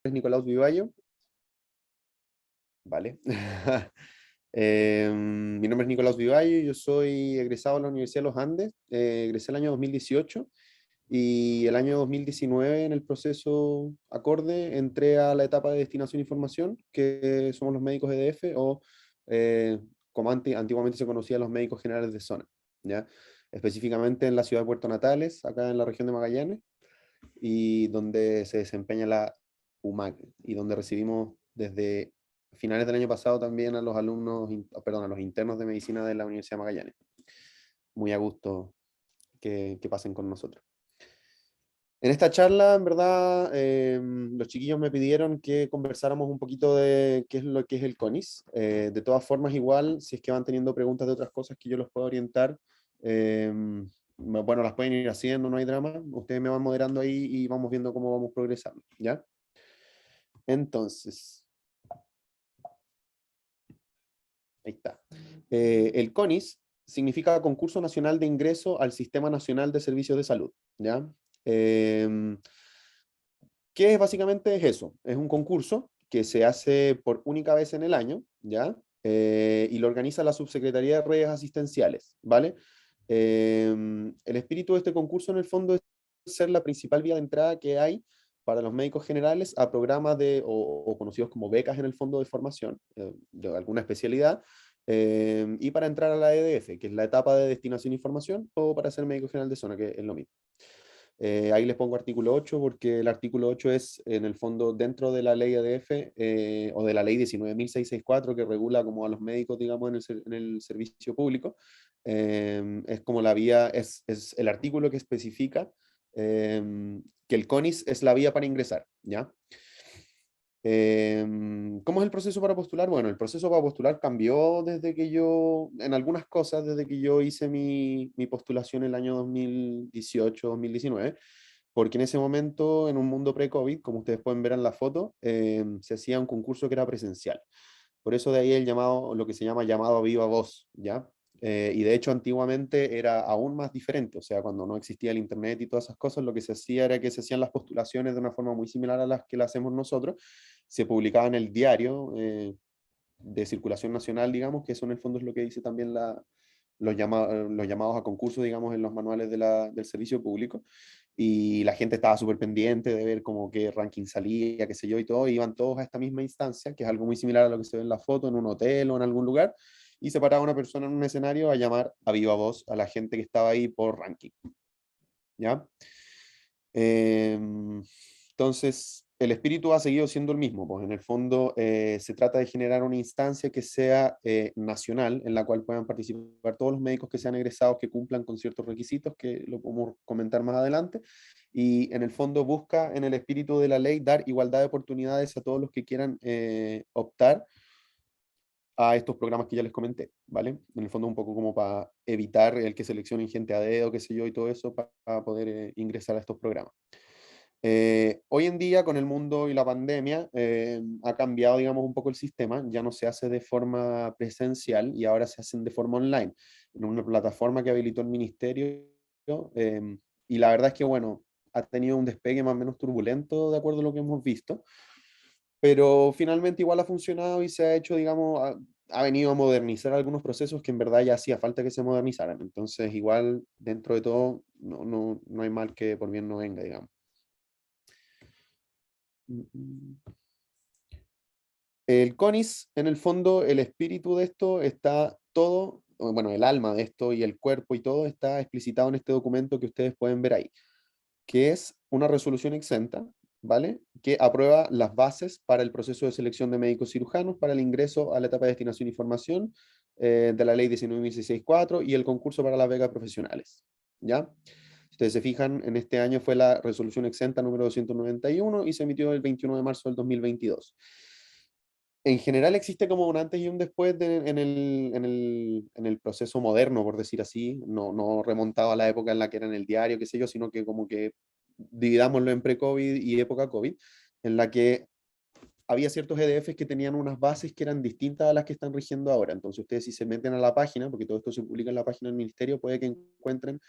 Es Nicolás Vivallo. Vale. Mi nombre es Nicolás Vivallo, yo soy egresado de la Universidad de los Andes, egresé el año 2018 y el año 2019 en el proceso acorde entré a la etapa de destinación e información, que somos los médicos EDF o como antiguamente se conocían los médicos generales de zona, ¿ya? Específicamente en la ciudad de Puerto Natales, acá en la región de Magallanes, y donde se desempeña la UMAC y donde recibimos desde finales del año pasado también a los alumnos, perdón, a los internos de medicina de la Universidad de Magallanes. Muy a gusto que pasen con nosotros. En esta charla, en verdad, los chiquillos me pidieron que conversáramos un poquito de qué es lo que es el CONIS. De todas formas, igual, si es que van teniendo preguntas de otras cosas que yo los puedo orientar, bueno, las pueden ir haciendo, no hay drama. Ustedes me van moderando ahí y vamos viendo cómo vamos progresando, ¿ya? Entonces, ahí está. El CONIS significa Concurso Nacional de Ingreso al Sistema Nacional de Servicios de Salud, ¿ya? ¿Qué es básicamente es eso? Es un concurso que se hace por única vez en el año, ¿ya? Y lo organiza la Subsecretaría de Redes Asistenciales, ¿vale? El espíritu de este concurso en el fondo es ser la principal vía de entrada que hay para los médicos generales a programas o conocidos como becas en el fondo de formación, de alguna especialidad, y para entrar a la EDF, que es la etapa de destinación y formación, o para ser médico general de zona, que es lo mismo. Ahí les pongo artículo 8 porque el artículo 8 es en el fondo dentro de la ley EDF o de la ley 19.664 que regula como a los médicos, digamos, en el servicio público. Es como la vía, es el artículo que especifica que el CONIS es la vía para ingresar, ¿ya? ¿Cómo es el proceso para postular? Bueno, el proceso para postular cambió desde que yo, en algunas cosas, desde que yo hice mi postulación el año 2018-2019, porque en ese momento, en un mundo pre-COVID, como ustedes pueden ver en la foto, se hacía un concurso que era presencial. Por eso de ahí el llamado, lo que se llama llamado a viva voz, ¿ya? Y de hecho antiguamente era aún más diferente, o sea, cuando no existía el internet y todas esas cosas, lo que se hacía era que se hacían las postulaciones de una forma muy similar a las que la hacemos nosotros, se publicaba en el diario de circulación nacional, digamos, que eso en el fondo es lo que dice también los llamados a concurso, digamos, en los manuales del servicio público, y la gente estaba súper pendiente de ver como qué ranking salía, qué sé yo, y todo, y iban todos a esta misma instancia, que es algo muy similar a lo que se ve en la foto, en un hotel o en algún lugar, y se paraba una persona en un escenario a llamar a viva voz a la gente que estaba ahí por ranking, ¿ya? Entonces, el espíritu ha seguido siendo el mismo, pues en el fondo se trata de generar una instancia que sea nacional, en la cual puedan participar todos los médicos que sean egresados que cumplan con ciertos requisitos, que lo podemos comentar más adelante, y en el fondo busca en el espíritu de la ley dar igualdad de oportunidades a todos los que quieran optar a estos programas que ya les comenté, ¿vale? En el fondo un poco como para evitar el que seleccionen gente a dedo, qué sé yo, y todo eso, para poder ingresar a estos programas. Hoy en día, con el mundo y la pandemia, ha cambiado, digamos, un poco el sistema. Ya no se hace de forma presencial y ahora se hacen de forma online, en una plataforma que habilitó el ministerio. Y la verdad es que, bueno, ha tenido un despegue más o menos turbulento, de acuerdo a lo que hemos visto, pero finalmente igual ha funcionado y se ha hecho, digamos, ha venido a modernizar algunos procesos que en verdad ya hacía falta que se modernizaran. Entonces, igual, dentro de todo, no hay mal que por bien no venga, digamos. El CONIS, en el fondo, el espíritu de esto está todo, bueno, el alma de esto y el cuerpo y todo está explicitado en este documento que ustedes pueden ver ahí, que es una resolución exenta, ¿vale? Que aprueba las bases para el proceso de selección de médicos cirujanos para el ingreso a la etapa de destinación y formación de la ley 19.664 y el concurso para las becas profesionales, ¿ya? Si ustedes se fijan, en este año fue la resolución exenta número 291 y se emitió el 21 de marzo del 2022. En general existe como un antes y un después en el proceso moderno, por decir así, no remontado a la época en la que era en el diario, qué sé yo, sino que como que dividámoslo en pre-COVID y época COVID, en la que había ciertos EDFs que tenían unas bases que eran distintas a las que están rigiendo ahora. Entonces ustedes si se meten a la página, porque todo esto se publica en la página del ministerio, puede que encuentren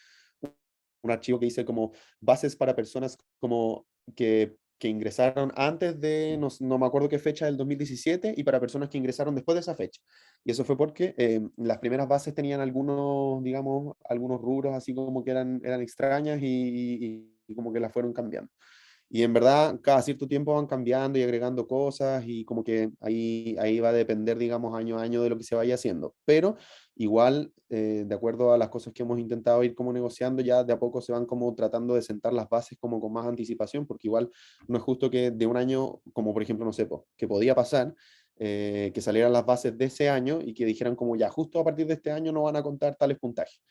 un archivo que dice como bases para personas como que que ingresaron antes de, no me acuerdo qué fecha del 2017, y para personas que ingresaron después de esa fecha. Y eso fue porque las primeras bases tenían algunos, digamos, algunos rubros así como que eran extrañas y como que las fueron cambiando. Y en verdad, cada cierto tiempo van cambiando y agregando cosas y como que ahí va a depender, digamos, año a año de lo que se vaya haciendo. Pero igual, de acuerdo a las cosas que hemos intentado ir como negociando, ya de a poco se van como tratando de sentar las bases como con más anticipación, porque igual no es justo que de un año, como por ejemplo, no sé, que podía pasar, que salieran las bases de ese año y que dijeran como ya, justo a partir de este año no van a contar tales puntajes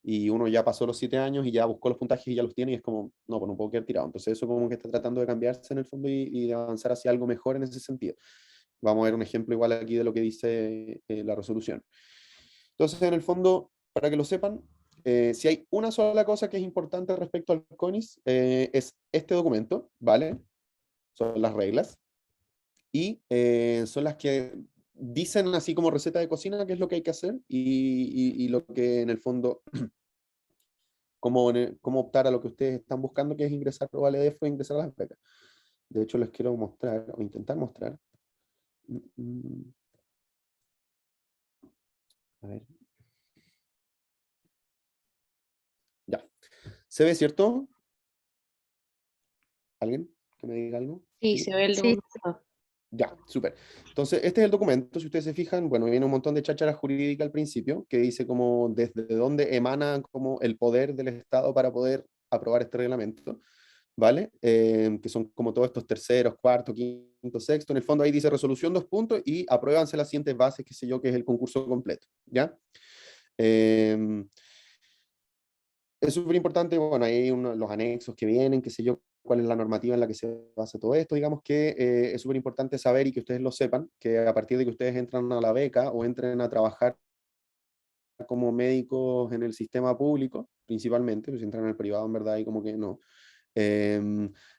y uno ya pasó los 7 años y ya buscó los puntajes y ya los tiene y es como, no, pues no puedo quedar tirado. Entonces eso como que está tratando de cambiarse en el fondo y de avanzar hacia algo mejor en ese sentido. Vamos a ver un ejemplo igual aquí de lo que dice la resolución. Entonces, en el fondo, para que lo sepan, si hay una sola cosa que es importante respecto al CONIS, es este documento, ¿vale? Son las reglas y son las que dicen así como receta de cocina qué es lo que hay que hacer y lo que en el fondo cómo optar a lo que ustedes están buscando, que es ingresar o al EDF o ingresar a las becas. De hecho, les quiero mostrar, o intentar mostrar. Mm, mm, A ver, ya. ¿Se ve, cierto? ¿Alguien que me diga algo? Sí, ¿Sí? se ve el Sí, documento. Ya, súper. Entonces, este es el documento, si ustedes se fijan, bueno, viene un montón de cháchara jurídica al principio, que dice como desde dónde emana como el poder del Estado para poder aprobar este reglamento. ¿Vale? Que son como todos estos terceros, cuarto, quinto, sexto. En el fondo ahí dice resolución 2 puntos y apruébanse las siguientes bases, qué sé yo, que es el concurso completo, ¿ya? Eh, es súper importante, bueno, hay los anexos que vienen, qué sé yo, cuál es la normativa en la que se basa todo esto. Digamos que es súper importante saber y que ustedes lo sepan, que a partir de que ustedes entran a la beca o entren a trabajar como médicos en el sistema público, principalmente, pues si entran en el privado, en verdad, y como que no.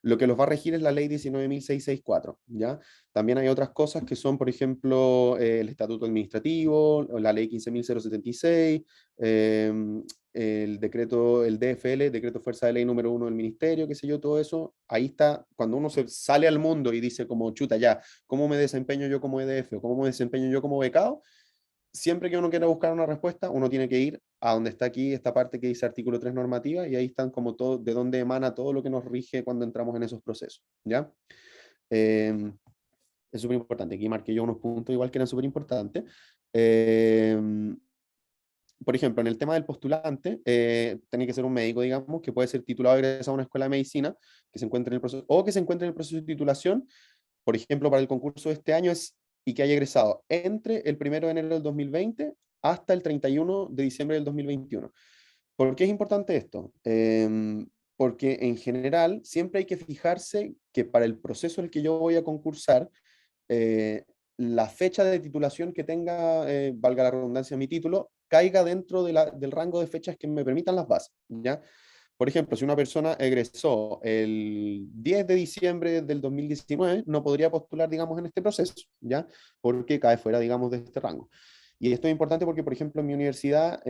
Lo que los va a regir es la ley 19.664, ¿ya? También hay otras cosas que son, por ejemplo, el estatuto administrativo, la ley 15.076, el decreto, el DFL, decreto fuerza de ley número 1 del ministerio, qué sé yo, todo eso. Ahí está, cuando uno se sale al mundo y dice como, chuta, ya, ¿cómo me desempeño yo como EDF o cómo me desempeño yo como becado? Siempre que uno quiera buscar una respuesta, uno tiene que ir a donde está aquí esta parte que dice artículo 3 normativa, y ahí están como todo, de dónde emana todo lo que nos rige cuando entramos en esos procesos, ¿ya? Eh, es súper importante. Aquí marqué yo unos puntos igual que eran súper importantes. Eh, por ejemplo, en el tema del postulante, tiene que ser un médico, digamos, que puede ser titulado y egresado a una escuela de medicina, que se encuentre en el proceso, o que se encuentre en el proceso de titulación. Por ejemplo, para el concurso de este año es y que haya egresado entre el 1 de enero del 2020 hasta el 31 de diciembre del 2021. ¿Por qué es importante esto? Porque en general siempre hay que fijarse que para el proceso en el que yo voy a concursar, eh, la fecha de titulación que tenga, valga la redundancia, mi título, caiga dentro del rango de fechas que me permitan las bases, ¿ya? Por ejemplo, si una persona egresó el 10 de diciembre del 2019, no podría postular, digamos, en este proceso, ¿ya? Porque cae fuera, digamos, de este rango. Y esto es importante porque, por ejemplo, en mi universidad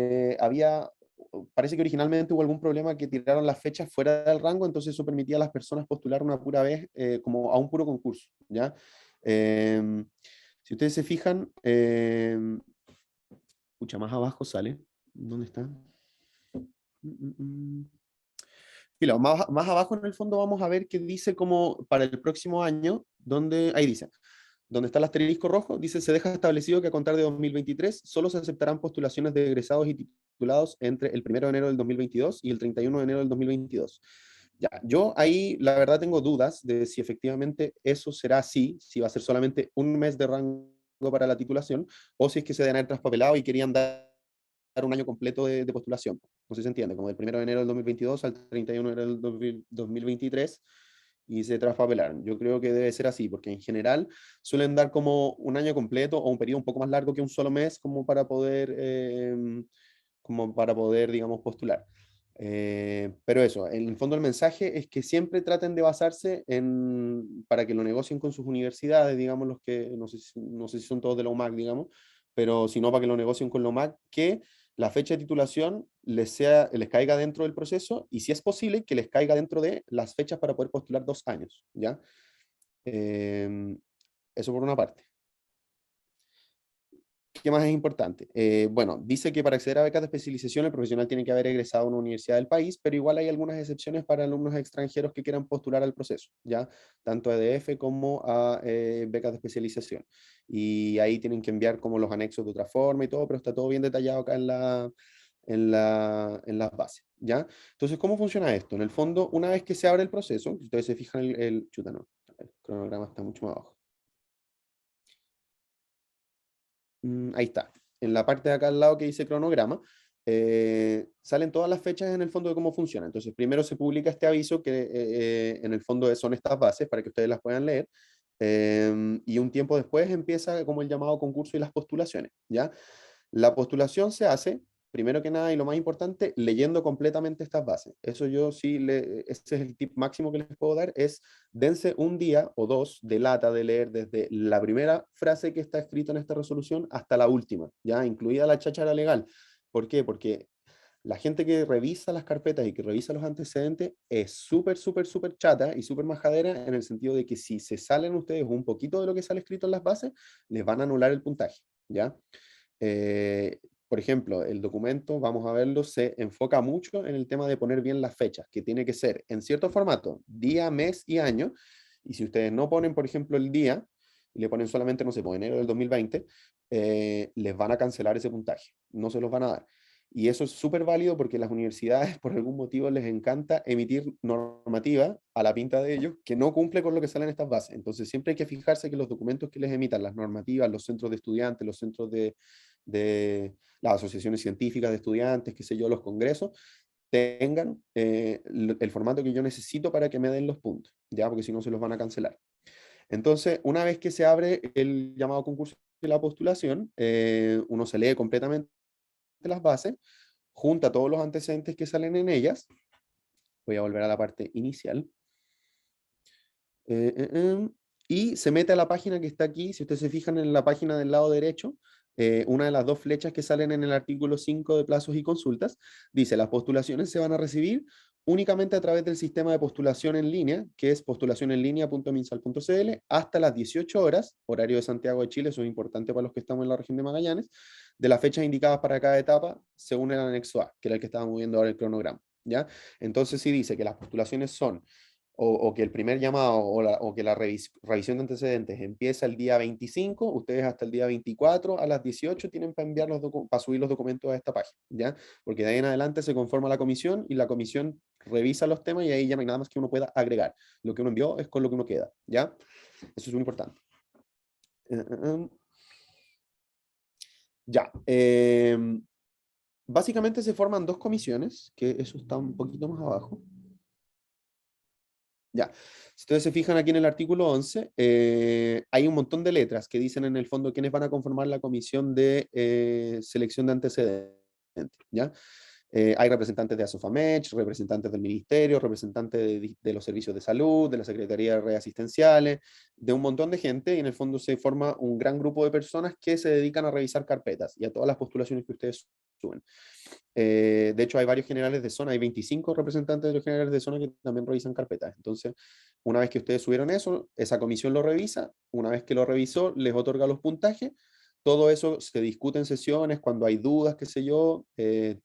parece que originalmente hubo algún problema que tiraron las fechas fuera del rango, entonces eso permitía a las personas postular una pura vez, como a un puro concurso, ¿ya? Eh, si ustedes se fijan, escucha, más abajo sale. ¿Dónde está? Filo, más abajo en el fondo vamos a ver que dice como para el próximo año, donde, ahí dice, donde está el asterisco rojo, dice, se deja establecido que a contar de 2023 solo se aceptarán postulaciones de egresados y titulados entre el 1 de enero del 2022 y el 31 de enero del 2022. Ya, yo ahí la verdad tengo dudas de si efectivamente eso será así, si va a ser solamente un mes de rango para la titulación, o si es que se deben haber traspapelado y querían dar un año completo de postulación. No sé si se entiende, como del 1 de enero del 2022 al 31 de enero del 2023 y se traspapelaron. Yo creo que debe ser así, porque en general suelen dar como un año completo o un periodo un poco más largo que un solo mes como para poder, digamos, postular. Pero eso, en el fondo el mensaje es que siempre traten de basarse para que lo negocien con sus universidades, digamos, los que, no sé si son todos de la UMAC, digamos, pero si no, para que lo negocien con la UMAC, que la fecha de titulación les caiga dentro del proceso y si es posible que les caiga dentro de las fechas para poder postular 2 años, ¿ya? Em, Eso por una parte. ¿Qué más es importante? Bueno, dice que para acceder a becas de especialización el profesional tiene que haber egresado a una universidad del país, pero igual hay algunas excepciones para alumnos extranjeros que quieran postular al proceso, ¿ya? Tanto a EDF como a becas de especialización. Y ahí tienen que enviar como los anexos de otra forma y todo, pero está todo bien detallado acá en las bases, ¿ya? Entonces, ¿cómo funciona esto? En el fondo, una vez que se abre el proceso, si ustedes se fijan, chuta, no, el cronograma está mucho más abajo. Ahí está. En la parte de acá al lado que dice cronograma, salen todas las fechas en el fondo de cómo funciona. Entonces, primero se publica este aviso que en el fondo son estas bases para que ustedes las puedan leer. Y un tiempo después empieza como el llamado concurso y las postulaciones, ¿ya? La postulación se hace, primero que nada, y lo más importante, leyendo completamente estas bases. Eso yo sí, ese es el tip máximo que les puedo dar, es dense un día o dos de lata de leer desde la primera frase que está escrita en esta resolución hasta la última, ya incluida la cháchara legal. ¿Por qué? Porque la gente que revisa las carpetas y que revisa los antecedentes es súper, súper, súper chata y súper majadera en el sentido de que si se salen ustedes un poquito de lo que sale escrito en las bases, les van a anular el puntaje, ¿ya? Eh, por ejemplo, el documento, vamos a verlo, se enfoca mucho en el tema de poner bien las fechas, que tiene que ser en cierto formato, día, mes y año. Y si ustedes no ponen, por ejemplo, el día, y le ponen solamente, no sé, por enero del 2020, les van a cancelar ese puntaje, no se los van a dar. Y eso es súper válido porque las universidades, por algún motivo, les encanta emitir normativa a la pinta de ellos que no cumple con lo que sale en estas bases. Entonces, siempre hay que fijarse que los documentos que les emitan, las normativas, los centros de estudiantes, los centros de las asociaciones científicas de estudiantes, qué sé yo, los congresos, tengan el formato que yo necesito para que me den los puntos, ¿ya? Porque si no se los van a cancelar. Entonces, una vez que se abre el llamado concurso de la postulación, uno se lee completamente las bases, junta todos los antecedentes que salen en ellas. Voy a volver a la parte inicial. Eh, eh, eh, y se mete a la página que está aquí. Si ustedes se fijan en la página del lado derecho, una de las dos flechas que salen en el artículo 5 de plazos y consultas, dice, las postulaciones se van a recibir únicamente a través del sistema de postulación en línea, que es postulacionenlinea.minsal.cl, hasta las 18 horas, horario de Santiago de Chile, eso es importante para los que estamos en la región de Magallanes, de las fechas indicadas para cada etapa, según el anexo A, que era el que estábamos viendo ahora el cronograma, ¿ya? Entonces sí dice que las postulaciones son o que el primer llamado o que la revisión de antecedentes empieza el día 25, ustedes hasta el día 24 a las 18 tienen para enviar para subir los documentos a esta página, ¿ya? Porque de ahí en adelante se conforma la comisión y la comisión revisa los temas y ahí ya no hay nada más que uno pueda agregar. Lo que uno envió es con lo que uno queda, ¿ya? Eso es muy importante. Ya. Básicamente se forman dos comisiones, que eso está un poquito más abajo. Ya, si ustedes se fijan aquí en el artículo 11, hay un montón de letras que dicen en el fondo quiénes van a conformar la comisión de selección de antecedentes, ¿ya? Hay representantes de Asofamech, representantes del ministerio, representantes de los servicios de salud, de la Secretaría de Redes Asistenciales, de un montón de gente, y en el fondo se forma un gran grupo de personas que se dedican a revisar carpetas y a todas las postulaciones que ustedes suben. De hecho, hay varios generales de zona, hay 25 representantes de los generales de zona que también revisan carpetas. Entonces, una vez que ustedes subieron eso, esa comisión lo revisa, una vez que lo revisó, les otorga los puntajes, todo eso se discute en sesiones, cuando hay dudas, qué sé yo,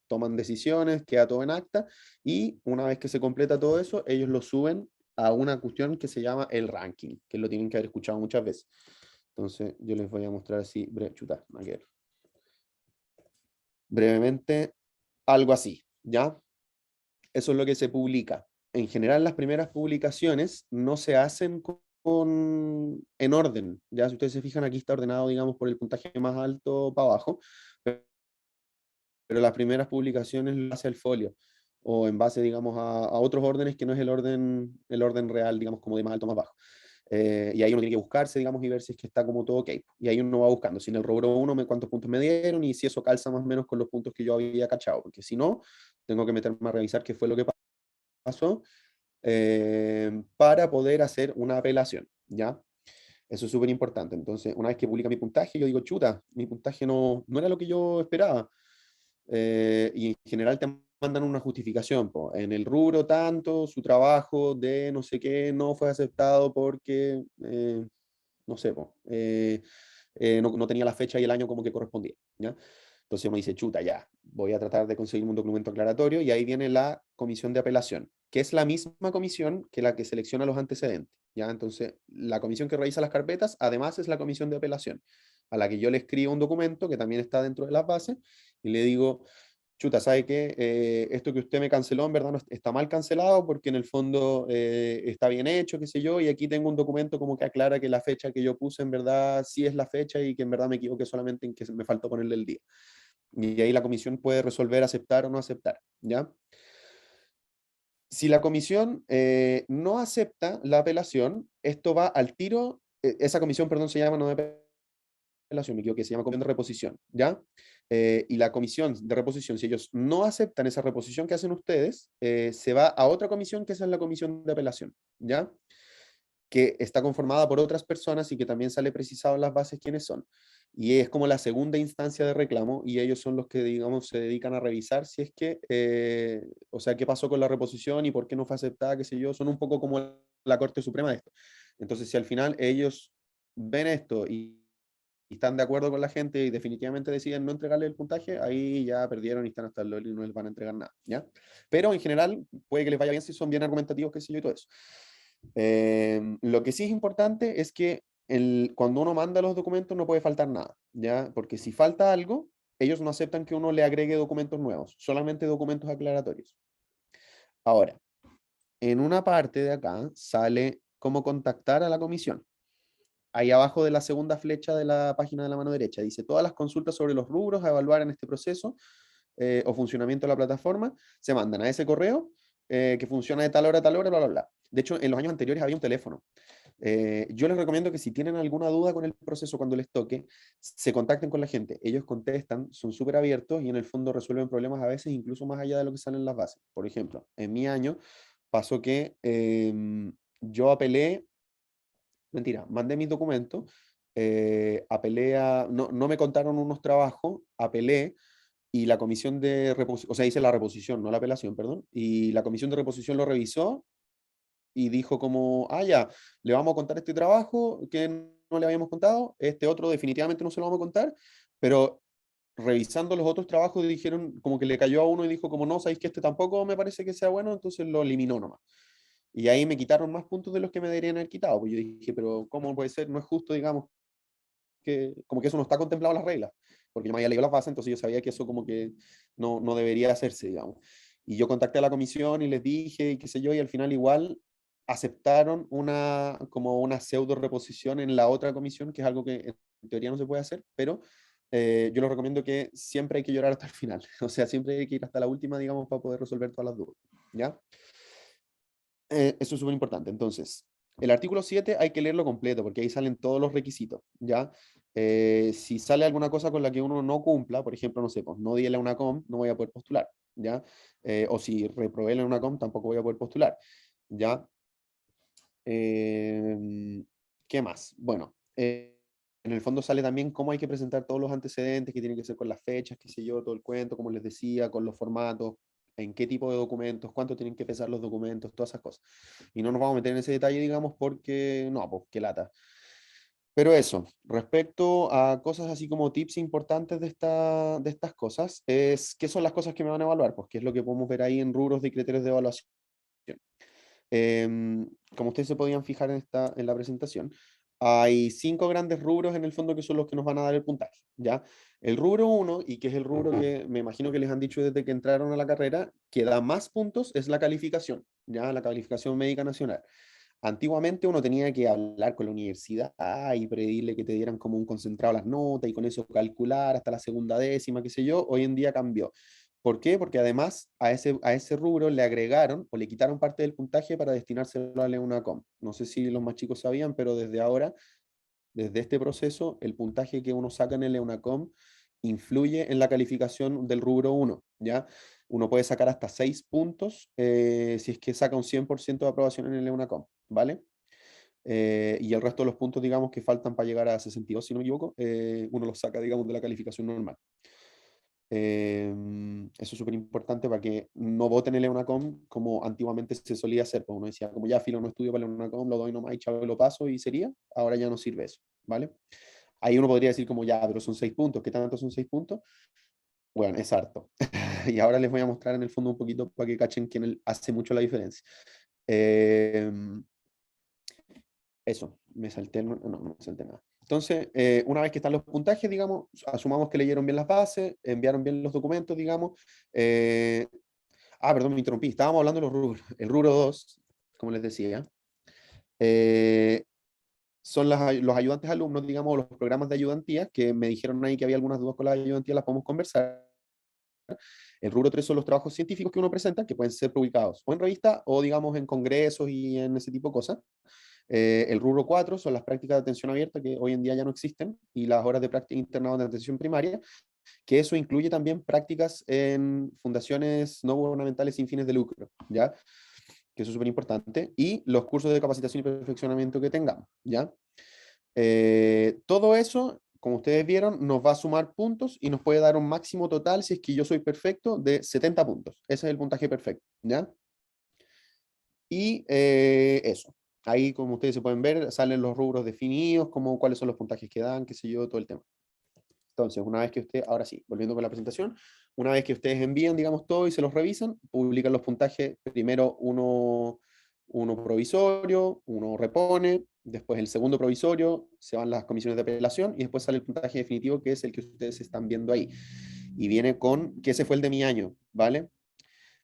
toman decisiones, queda todo en acta, y una vez que se completa todo eso, ellos lo suben a una cuestión que se llama el ranking, que lo tienen que haber escuchado muchas veces. Entonces, yo les voy a mostrar así, chuta, brevemente, algo así, ¿ya? Eso es lo que se publica. En general, las primeras publicaciones no se hacen en orden. Ya, si ustedes se fijan, aquí está ordenado, digamos, por el puntaje más alto para abajo, pero las primeras publicaciones lo hace el folio, o en base, digamos, a otros órdenes que no es el orden real, digamos, como de más alto a más bajo. Y ahí uno tiene que buscarse, digamos, y ver si es que está como todo ok. Y ahí uno va buscando, si en el rubro 1 cuántos puntos me dieron y si eso calza más o menos con los puntos que yo había cachado, porque si no, tengo que meterme a revisar qué fue lo que pasó para poder hacer una apelación, ¿ya? Eso es súper importante. Entonces, una vez que publica mi puntaje, yo digo, chuta, mi puntaje no era lo que yo esperaba. y en general te mandan una justificación, po. En el rubro tanto, su trabajo de no sé qué no fue aceptado porque, no sé, po, no tenía la fecha y el año como que correspondía, ¿ya? Entonces uno dice, chuta, ya, voy a tratar de conseguir un documento aclaratorio y ahí viene la comisión de apelación, que es la misma comisión que la que selecciona los antecedentes, ¿ya? Entonces, la comisión que revisa las carpetas, además es la comisión de apelación, a la que yo le escribo un documento que también está dentro de las bases y le digo, chuta, ¿sabe qué? Esto que usted me canceló en verdad no está mal cancelado porque en el fondo está bien hecho, qué sé yo, y aquí tengo un documento como que aclara que la fecha que yo puse en verdad sí es la fecha y que en verdad me equivoqué solamente en que me faltó ponerle el día. Y ahí la comisión puede resolver aceptar o no aceptar, ¿ya? Si la comisión no acepta la apelación, esto va al tiro, esa comisión, perdón, se llama no de apelación, me equivoqué, se llama comisión de reposición, ¿ya? Y la comisión de reposición, si ellos no aceptan esa reposición que hacen ustedes, se va a otra comisión que esa es la comisión de apelación, ¿ya? Que está conformada por otras personas y que también sale precisado en las bases quiénes son. Y es como la segunda instancia de reclamo y ellos son los que, digamos, se dedican a revisar si es que, o sea, qué pasó con la reposición y por qué no fue aceptada, qué sé yo, son un poco como la Corte Suprema de esto. Entonces, si al final ellos ven esto y están de acuerdo con la gente y definitivamente deciden no entregarle el puntaje, ahí ya perdieron y están hasta el LOL y no les van a entregar nada, ¿ya? Pero en general puede que les vaya bien si son bien argumentativos, qué sé yo, y todo eso. Lo que sí es importante es que cuando uno manda los documentos no puede faltar nada, ¿ya? Porque si falta algo, ellos no aceptan que uno le agregue documentos nuevos, solamente documentos aclaratorios. Ahora, en una parte de acá sale cómo contactar a la comisión. Ahí abajo de la segunda flecha de la página de la mano derecha dice todas las consultas sobre los rubros a evaluar en este proceso o funcionamiento de la plataforma se mandan a ese correo que funciona de tal hora a tal hora, bla, bla, bla. De hecho, en los años anteriores había un teléfono. Yo les recomiendo que si tienen alguna duda con el proceso cuando les toque, se contacten con la gente. Ellos contestan, son súper abiertos y en el fondo resuelven problemas a veces incluso más allá de lo que salen en las bases. Por ejemplo, en mi año pasó que yo apelé, mentira, mandé mis documentos, apelé a, no me contaron unos trabajos, apelé y la comisión de reposición, o sea, hice la reposición, no la apelación, perdón, y la comisión de reposición lo revisó y dijo como, ah, ya, le vamos a contar este trabajo que no le habíamos contado, este otro definitivamente no se lo vamos a contar, pero revisando los otros trabajos dijeron como que le cayó a uno y dijo como, no, sabéis que este tampoco me parece que sea bueno, entonces lo eliminó nomás. Y ahí me quitaron más puntos de los que me deberían haber quitado, pues yo dije, pero ¿cómo puede ser? No es justo, digamos, que como que eso no está contemplado en las reglas, porque yo me había leído las bases, entonces yo sabía que eso como que no debería hacerse, digamos. Y yo contacté a la comisión y les dije, y qué sé yo, y al final igual aceptaron como una pseudo reposición en la otra comisión, que es algo que en teoría no se puede hacer, pero yo les recomiendo que siempre hay que llorar hasta el final, o sea, siempre hay que ir hasta la última, digamos, para poder resolver todas las dudas, ¿ya? Eso es súper importante. Entonces, el artículo 7 hay que leerlo completo porque ahí salen todos los requisitos, ¿ya? Si sale alguna cosa con la que uno no cumpla, por ejemplo, no sé, pues no di la UNACOM, no voy a poder postular, ¿ya? O si reprobé la UNACOM, tampoco voy a poder postular, ¿ya? ¿Qué más? Bueno, en el fondo sale también cómo hay que presentar todos los antecedentes, que tienen que ser con las fechas, qué sé yo, todo el cuento, como les decía, con los formatos, en qué tipo de documentos, cuánto tienen que pesar los documentos, todas esas cosas. Y no nos vamos a meter en ese detalle, digamos, porque no, pues qué lata. Pero eso, respecto a cosas así como tips importantes de estas cosas, ¿qué son las cosas que me van a evaluar? Pues qué es lo que podemos ver ahí en rubros de criterios de evaluación. Como ustedes se podían fijar en la presentación, hay 5 grandes rubros en el fondo que son los que nos van a dar el puntaje, ¿ya? El rubro uno y que es el rubro que me imagino que les han dicho desde que entraron a la carrera, que da más puntos, es la calificación, ¿ya? La calificación médica nacional. Antiguamente uno tenía que hablar con la universidad y pedirle que te dieran como un concentrado las notas y con eso calcular hasta la segunda décima, qué sé yo. Hoy en día cambió. ¿Por qué? Porque además a ese rubro le agregaron o le quitaron parte del puntaje para destinárselo a la EUNACOM. No sé si los más chicos sabían, pero desde ahora, desde este proceso, el puntaje que uno saca en el EUNACOM influye en la calificación del rubro uno, ¿ya? Uno puede sacar hasta 6 puntos si es que saca un 100% de aprobación en el EUNACOM, ¿vale? Y el resto de los puntos, digamos, que faltan para llegar a 62, si no me equivoco, uno los saca, digamos, de la calificación normal. Eso es súper importante para que no voten el EUNACOM como antiguamente se solía hacer. Pues uno decía, como ya filo no estudio para el EUNACOM, lo doy nomás y chavo lo paso y sería. Ahora ya no sirve eso, ¿vale? Ahí uno podría decir como ya, pero son 6 puntos. ¿Qué tanto son 6 puntos? Bueno, es harto. Y ahora les voy a mostrar en el fondo un poquito para que cachen que hace mucho la diferencia. Eh, Eso, me salté, no me salté nada. Entonces, una vez que están los puntajes, digamos, asumamos que leyeron bien las bases, enviaron bien los documentos, digamos. eh, Perdón, me interrumpí. Estábamos hablando de los rubros. El rubro 2, como les decía, eh, son los ayudantes alumnos, digamos, los programas de ayudantía, que me dijeron ahí que había algunas dudas con las ayudantías, las podemos conversar. El rubro 3 son los trabajos científicos que uno presenta, que pueden ser publicados o en revista o, digamos, en congresos y en ese tipo de cosas. El rubro 4 son las prácticas de atención abierta, que hoy en día ya no existen, y las horas de práctica internado de atención primaria, que eso incluye también prácticas en fundaciones no gubernamentales sin fines de lucro, ¿ya? Que eso es súper importante, y los cursos de capacitación y perfeccionamiento que tengamos, ¿ya? Todo eso, como ustedes vieron, nos va a sumar puntos y nos puede dar un máximo total, si es que yo soy perfecto, de 70 puntos. Ese es el puntaje perfecto, ¿ya? Y eso. Ahí, como ustedes se pueden ver, salen los rubros definidos, como cuáles son los puntajes que dan, qué sé yo, todo el tema. Entonces, una vez que usted, ahora sí, volviendo con la presentación, una vez que ustedes envían, digamos, todo y se los revisan, publican los puntajes, primero uno provisorio, uno repone, después el segundo provisorio, se van las comisiones de apelación y después sale el puntaje definitivo, que es el que ustedes están viendo ahí. Y viene con, que ese fue el de mi año, ¿vale?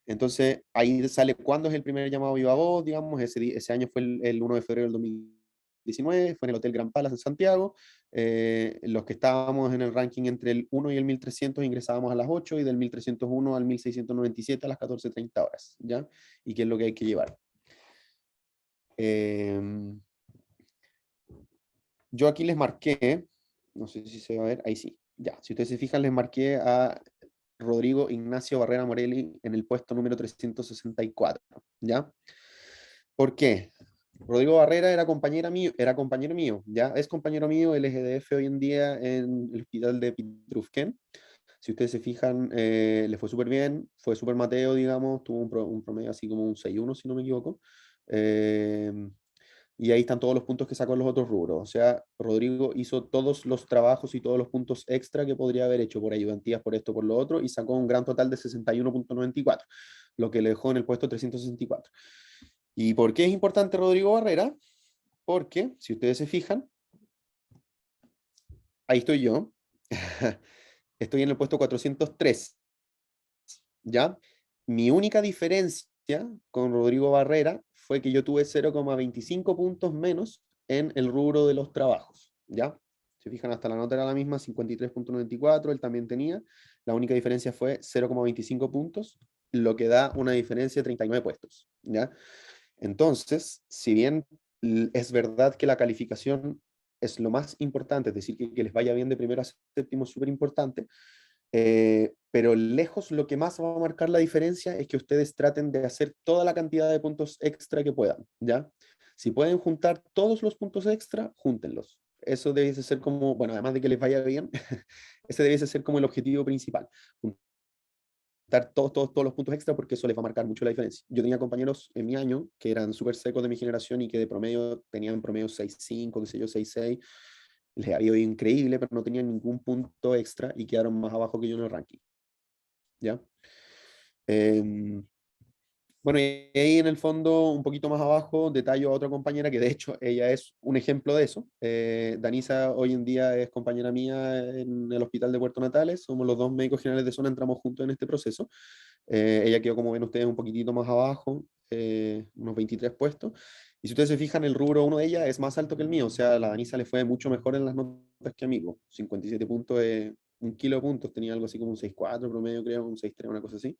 Entonces, ahí sale cuándo es el primer llamado viva voz, digamos, ese año fue el 1 de febrero del 2019, fue en el Hotel Gran Palace en Santiago. Los que estábamos en el ranking entre el 1 y el 1300 ingresábamos a las 8 y del 1301 al 1697 a las 14:30 horas, ¿ya? Y qué es lo que hay que llevar. Yo aquí les marqué, no sé si se va a ver, ahí sí, ya. Si ustedes se fijan, les marqué a Rodrigo Ignacio Barrera Morelli en el puesto número 364, ¿ya? ¿Por qué? Rodrigo Barrera era compañero mío, ya es compañero mío, él es EDF hoy en día en el hospital de Pitrufquén. Si ustedes se fijan, le fue súper bien, fue súper Mateo, digamos, tuvo un promedio así como un 6,1, si no me equivoco. Eh, y ahí están todos los puntos que sacó en los otros rubros. O sea, Rodrigo hizo todos los trabajos y todos los puntos extra que podría haber hecho por ayudantías, por esto, por lo otro, y sacó un gran total de 61,94, lo que le dejó en el puesto 364. ¿Y por qué es importante Rodrigo Barrera? Porque, si ustedes se fijan, ahí estoy yo, estoy en el puesto 403, ¿ya? Mi única diferencia con Rodrigo Barrera fue que yo tuve 0,25 puntos menos en el rubro de los trabajos, ¿ya? Se fijan, hasta la nota era la misma, 53,94, él también tenía. La única diferencia fue 0,25 puntos, lo que da una diferencia de 39 puestos, ¿ya? Entonces, si bien es verdad que la calificación es lo más importante, es decir, que les vaya bien de primero a séptimo es súper importante, pero lejos lo que más va a marcar la diferencia es que ustedes traten de hacer toda la cantidad de puntos extra que puedan, ¿ya? Si pueden juntar todos los puntos extra, júntenlos. Eso debe ser como, bueno, además de que les vaya bien, ese debe ser como el objetivo principal. Juntar todos los puntos extra porque eso les va a marcar mucho la diferencia. Yo tenía compañeros en mi año que eran súper secos de mi generación y que de promedio tenían en promedio 6,5, qué sé yo, 6,6, les había ido increíble, pero no tenían ningún punto extra y quedaron más abajo que yo en el ranking, ¿ya? Em, bueno, y ahí en el fondo, un poquito más abajo, detallo a otra compañera que de hecho ella es un ejemplo de eso. Danisa hoy en día es compañera mía en el hospital de Puerto Natales, somos los dos médicos generales de zona, entramos juntos en este proceso. Ella quedó, como ven ustedes, un poquitito más abajo, unos 23 puestos. Y si ustedes se fijan, el rubro uno de ella es más alto que el mío, o sea, a la Danisa le fue mucho mejor en las notas que a mí, po. 57 puntos, un kilo de puntos, tenía algo así como un 6,4 promedio, creo, un 6,3, una cosa así.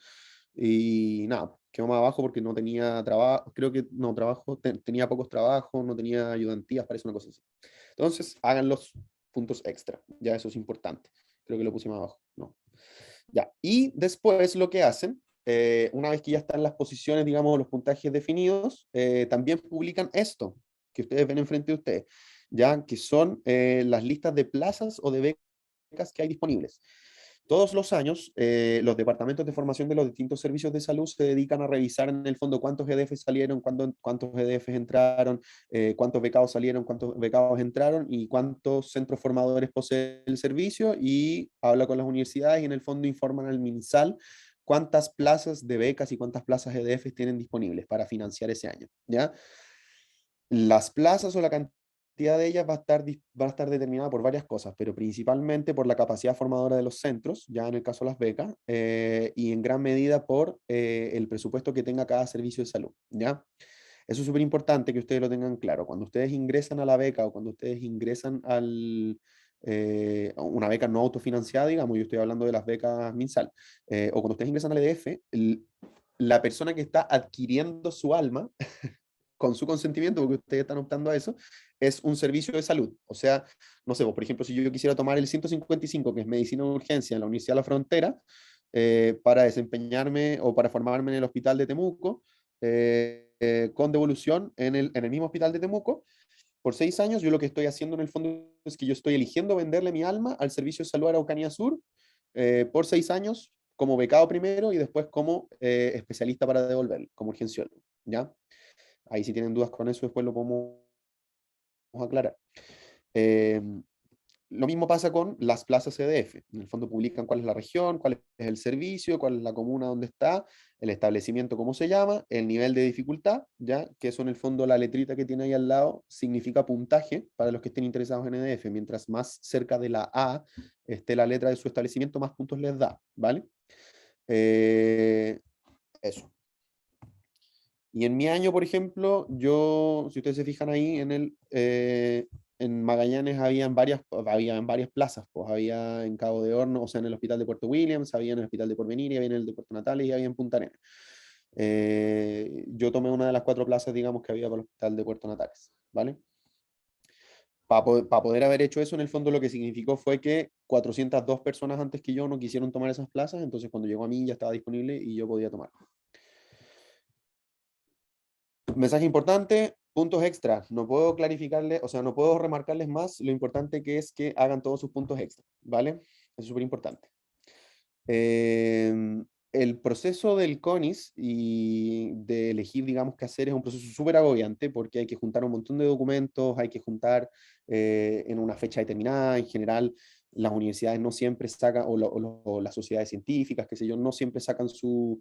Y nada, quedó más abajo porque no tenía trabajo, creo que no, trabajo, tenía pocos trabajos, no tenía ayudantías, parece una cosa así. Entonces, hagan los puntos extra, ya eso es importante. Creo que lo puse más abajo, no. Ya, y después lo que hacen, una vez que ya están las posiciones, digamos, los puntajes definidos, también publican esto, que ustedes ven enfrente de ustedes, ya que son las listas de plazas o de becas que hay disponibles. Todos los años, los departamentos de formación de los distintos servicios de salud se dedican a revisar en el fondo cuántos EDFs salieron, cuántos EDFs entraron, cuántos becados salieron, cuántos becados entraron y cuántos centros formadores posee el servicio, y habla con las universidades y en el fondo informan al MinSal cuántas plazas de becas y cuántas plazas EDFs tienen disponibles para financiar ese año, ¿ya? Las plazas o la cantidad de ellas va a estar determinada por varias cosas, pero principalmente por la capacidad formadora de los centros, ya en el caso de las becas, y en gran medida por el presupuesto que tenga cada servicio de salud, ¿ya? Eso es súper importante que ustedes lo tengan claro. Cuando ustedes ingresan a la beca o cuando ustedes ingresan a una beca no autofinanciada, digamos, yo estoy hablando de las becas MinSal, o cuando ustedes ingresan al EDF, la persona que está adquiriendo su alma con su consentimiento, porque ustedes están optando a eso, es un servicio de salud. O sea, no sé, vos, por ejemplo, si yo quisiera tomar el 155, que es medicina de urgencia en la Universidad de la Frontera, para desempeñarme o para formarme en el hospital de Temuco, con devolución en el mismo hospital de Temuco, por 6 años, yo lo que estoy haciendo en el fondo es que yo estoy eligiendo venderle mi alma al Servicio de Salud Araucanía Sur por 6 años como becado primero y después como especialista para devolverlo, como urgenciólogo, ¿ya? Ahí si tienen dudas con eso, después lo podemos aclarar. Eh, lo mismo pasa con las plazas CDF. En el fondo publican cuál es la región, cuál es el servicio, cuál es la comuna donde está, el establecimiento, cómo se llama, el nivel de dificultad, ya que eso en el fondo la letrita que tiene ahí al lado significa puntaje para los que estén interesados en EDF. Mientras más cerca de la A esté la letra de su establecimiento, más puntos les da, ¿vale? Eso. Y en mi año, por ejemplo, yo, si ustedes se fijan ahí, en Magallanes había en varias plazas, pues había en Cabo de Horno, o sea, en el hospital de Puerto Williams, había en el hospital de Porvenir, y había en el de Puerto Natales y había en Punta Arenas. Yo tomé una de las 4 plazas, digamos, que había para el hospital de Puerto Natales, ¿vale? Para poder haber hecho eso, en el fondo lo que significó fue que 402 personas antes que yo no quisieron tomar esas plazas, entonces cuando llegó a mí ya estaba disponible y yo podía tomar. Mensaje importante, puntos extra. No puedo clarificarles, o sea, no puedo remarcarles más lo importante que es que hagan todos sus puntos extra, ¿vale? Eso es súper importante. El proceso del CONIS y de elegir, digamos, qué hacer es un proceso súper agobiante porque hay que juntar un montón de documentos, hay que juntar en una fecha determinada. En general, las universidades no siempre sacan, o las sociedades científicas, qué sé yo, no siempre sacan sus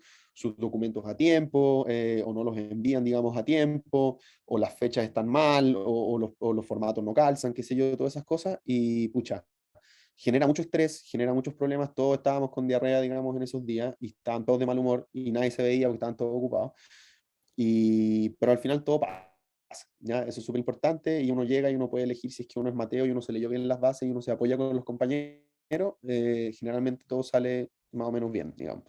documentos a tiempo, o no los envían, digamos, a tiempo, o las fechas están mal, o los formatos no calzan, qué sé yo, todas esas cosas, y pucha, genera mucho estrés, genera muchos problemas. Todos estábamos con diarrea, digamos, en esos días y estaban todos de mal humor y nadie se veía porque estaban todos ocupados. Pero al final todo pasa, ¿ya? Eso es súper importante y uno llega y uno puede elegir si es que uno es Mateo y uno se leyó bien las bases y uno se apoya con los compañeros. Generalmente todo sale más o menos bien, digamos.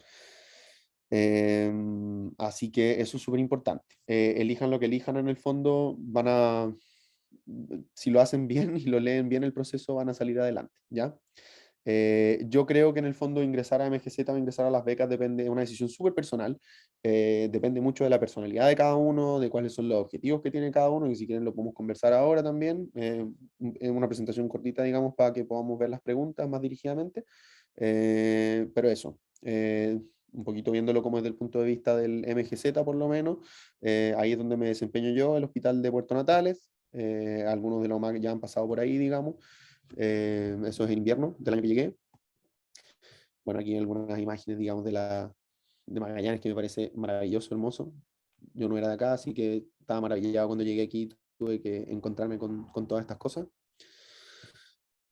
Así que eso es súper importante. Elijan lo que elijan en el fondo, si lo hacen bien y lo leen bien el proceso, van a salir adelante, ¿ya? Yo creo que en el fondo ingresar a MGZ o ingresar a las becas depende de una decisión súper personal, depende mucho de la personalidad de cada uno, de cuáles son los objetivos que tiene cada uno, y si quieren lo podemos conversar ahora también, en una presentación cortita, digamos, para que podamos ver las preguntas más dirigidamente. Pero eso, un poquito viéndolo como desde el punto de vista del MGZ por lo menos, ahí es donde me desempeño yo, el Hospital de Puerto Natales. Algunos de los más ya han pasado por ahí, digamos. Eso es en invierno del año que llegué. Bueno, aquí hay algunas imágenes, digamos, de Magallanes que me parece maravilloso, hermoso. Yo no era de acá, así que estaba maravillado cuando llegué aquí, tuve que encontrarme con todas estas cosas.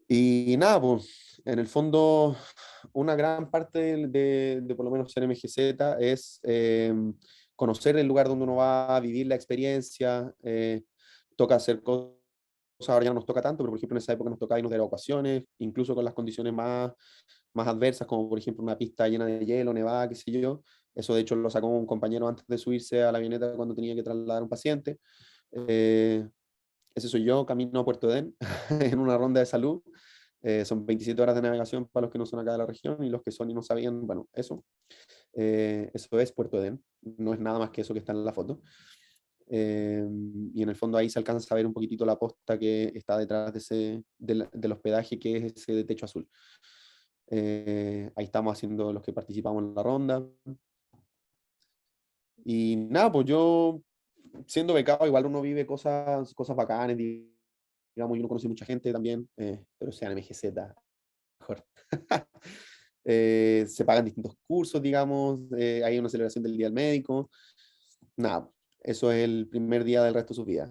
Y nada, pues, en el fondo, una gran parte de por lo menos ser MGZ es conocer el lugar donde uno va a vivir la experiencia, toca hacer cosas, ahora ya no nos toca tanto, pero por ejemplo en esa época nos tocaba irnos de vacaciones, incluso con las condiciones más adversas, como por ejemplo una pista llena de hielo, nevada, qué sé yo. Eso de hecho lo sacó un compañero antes de subirse a la avioneta cuando tenía que trasladar a un paciente. Eh, Ese soy yo, camino a Puerto Edén en una ronda de salud. Son 27 horas de navegación para los que no son acá de la región y los que son y no sabían, bueno, eso. Eso es Puerto Edén, no es nada más que eso que está en la foto. Y en el fondo ahí se alcanza a ver un poquitito la posta que está detrás del hospedaje, que es ese de techo azul. Ahí estamos haciendo los que participamos en la ronda. Y nada, pues yo, siendo becado, igual uno vive cosas bacanas, digamos, y uno conoce mucha gente también, pero sea en MGZ, mejor. Se pagan distintos cursos, digamos, hay una celebración del Día del Médico. Nada, eso es el primer día del resto de sus vidas.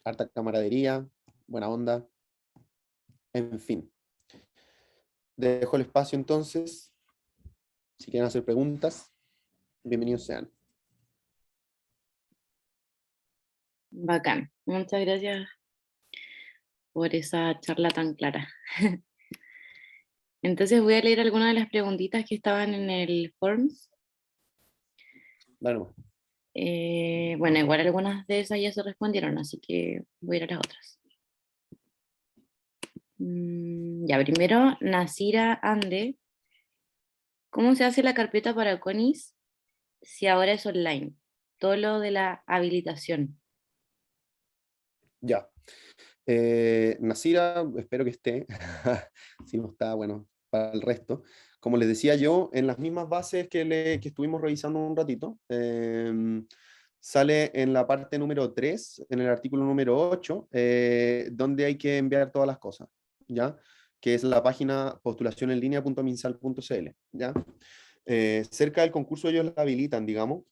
Harta camaradería, buena onda, en fin. Dejo el espacio entonces. Si quieren hacer preguntas, bienvenidos sean. Bacán. Muchas gracias por esa charla tan clara. Entonces voy a leer algunas de las preguntitas que estaban en el Forms. Dale nomás. Bueno, igual algunas de esas ya se respondieron, así que voy a ir a las otras. Ya, primero, Nasira Ande. ¿Cómo se hace la carpeta para CONIS si ahora es online? Todo lo de la habilitación. Ya. Nasira, espero que esté. Si no está, bueno, para el resto. Como les decía yo, en las mismas bases que estuvimos revisando un ratito, sale en la parte número 3, en el artículo número 8, donde hay que enviar todas las cosas, ¿ya? Que es la página postulacionenlinea.minsal.cl, ¿ya? Cerca del concurso ellos la habilitan, digamos,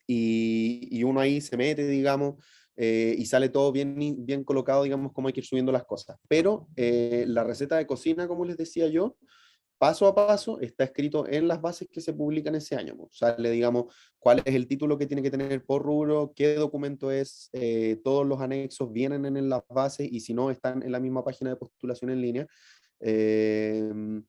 y uno ahí se mete, digamos, y sale todo bien colocado, digamos, cómo hay que ir subiendo las cosas. Pero la receta de cocina, como les decía yo, paso a paso está escrito en las bases que se publican ese año. Pues. Sale, digamos, cuál es el título que tiene que tener por rubro, qué documento es, todos los anexos vienen en las bases y si no, están en la misma página de postulación en línea. Eh,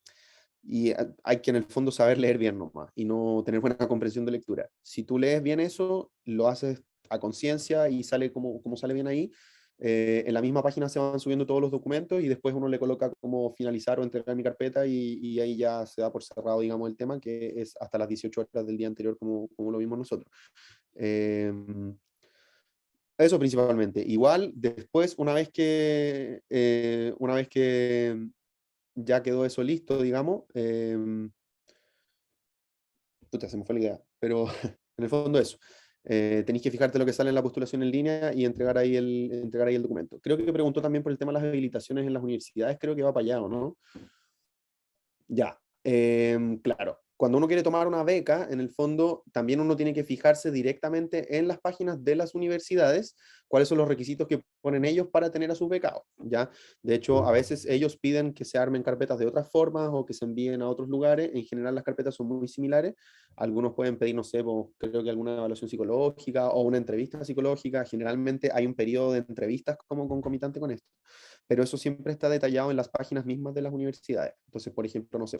y hay que en el fondo saber leer bien nomás y no tener buena comprensión de lectura. Si tú lees bien eso, lo haces a conciencia y sale como sale bien ahí. En la misma página se van subiendo todos los documentos y después uno le coloca como finalizar o entregar mi carpeta y ahí ya se da por cerrado, digamos, el tema, que es hasta las 18 horas del día anterior, como lo vimos nosotros. Eh, Eso principalmente. Igual, después, una vez que ya quedó eso listo, digamos, puta, se me fue la idea, pero en el fondo eso. Tenéis que fijarte lo que sale en la postulación en línea y entregar ahí el documento. Creo que preguntó también por el tema de las habilitaciones en las universidades, creo que va para allá, ¿o no? Ya, claro. Cuando uno quiere tomar una beca, en el fondo, también uno tiene que fijarse directamente en las páginas de las universidades cuáles son los requisitos que ponen ellos para tener a sus becados, ¿ya? De hecho, a veces ellos piden que se armen carpetas de otras formas o que se envíen a otros lugares. En general, las carpetas son muy similares. Algunos pueden pedir, no sé, pues, creo que alguna evaluación psicológica o una entrevista psicológica. Generalmente hay un periodo de entrevistas como concomitante con esto, pero eso siempre está detallado en las páginas mismas de las universidades. Entonces, por ejemplo, no sé,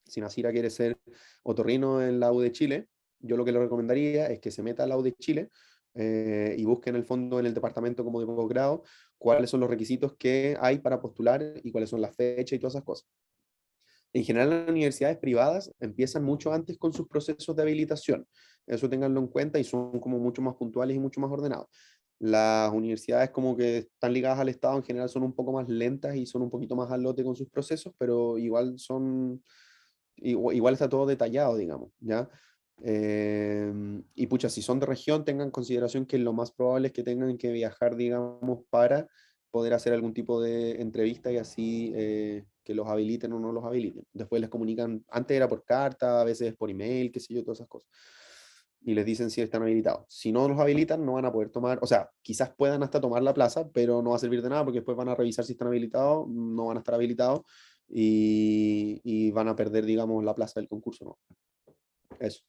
si Nasira quiere ser otorrino en la U de Chile, yo lo que le recomendaría es que se meta a la U de Chile y busque en el fondo en el departamento como de posgrado cuáles son los requisitos que hay para postular y cuáles son las fechas y todas esas cosas. En general, las universidades privadas empiezan mucho antes con sus procesos de habilitación. Eso ténganlo en cuenta y son como mucho más puntuales y mucho más ordenados. Las universidades como que están ligadas al Estado en general son un poco más lentas y son un poquito más al lote con sus procesos, pero igual está todo detallado, digamos, ¿ya? Y pucha, si son de región, tengan en consideración que lo más probable es que tengan que viajar, digamos, para poder hacer algún tipo de entrevista y así que los habiliten o no los habiliten. Después les comunican, antes era por carta, a veces es por email, qué sé yo, todas esas cosas. Y les dicen si están habilitados. Si no los habilitan, no van a poder tomar, o sea, quizás puedan hasta tomar la plaza, pero no va a servir de nada porque después van a revisar si están habilitados, no van a estar habilitados y van a perder, digamos, la plaza del concurso, ¿no? Eso.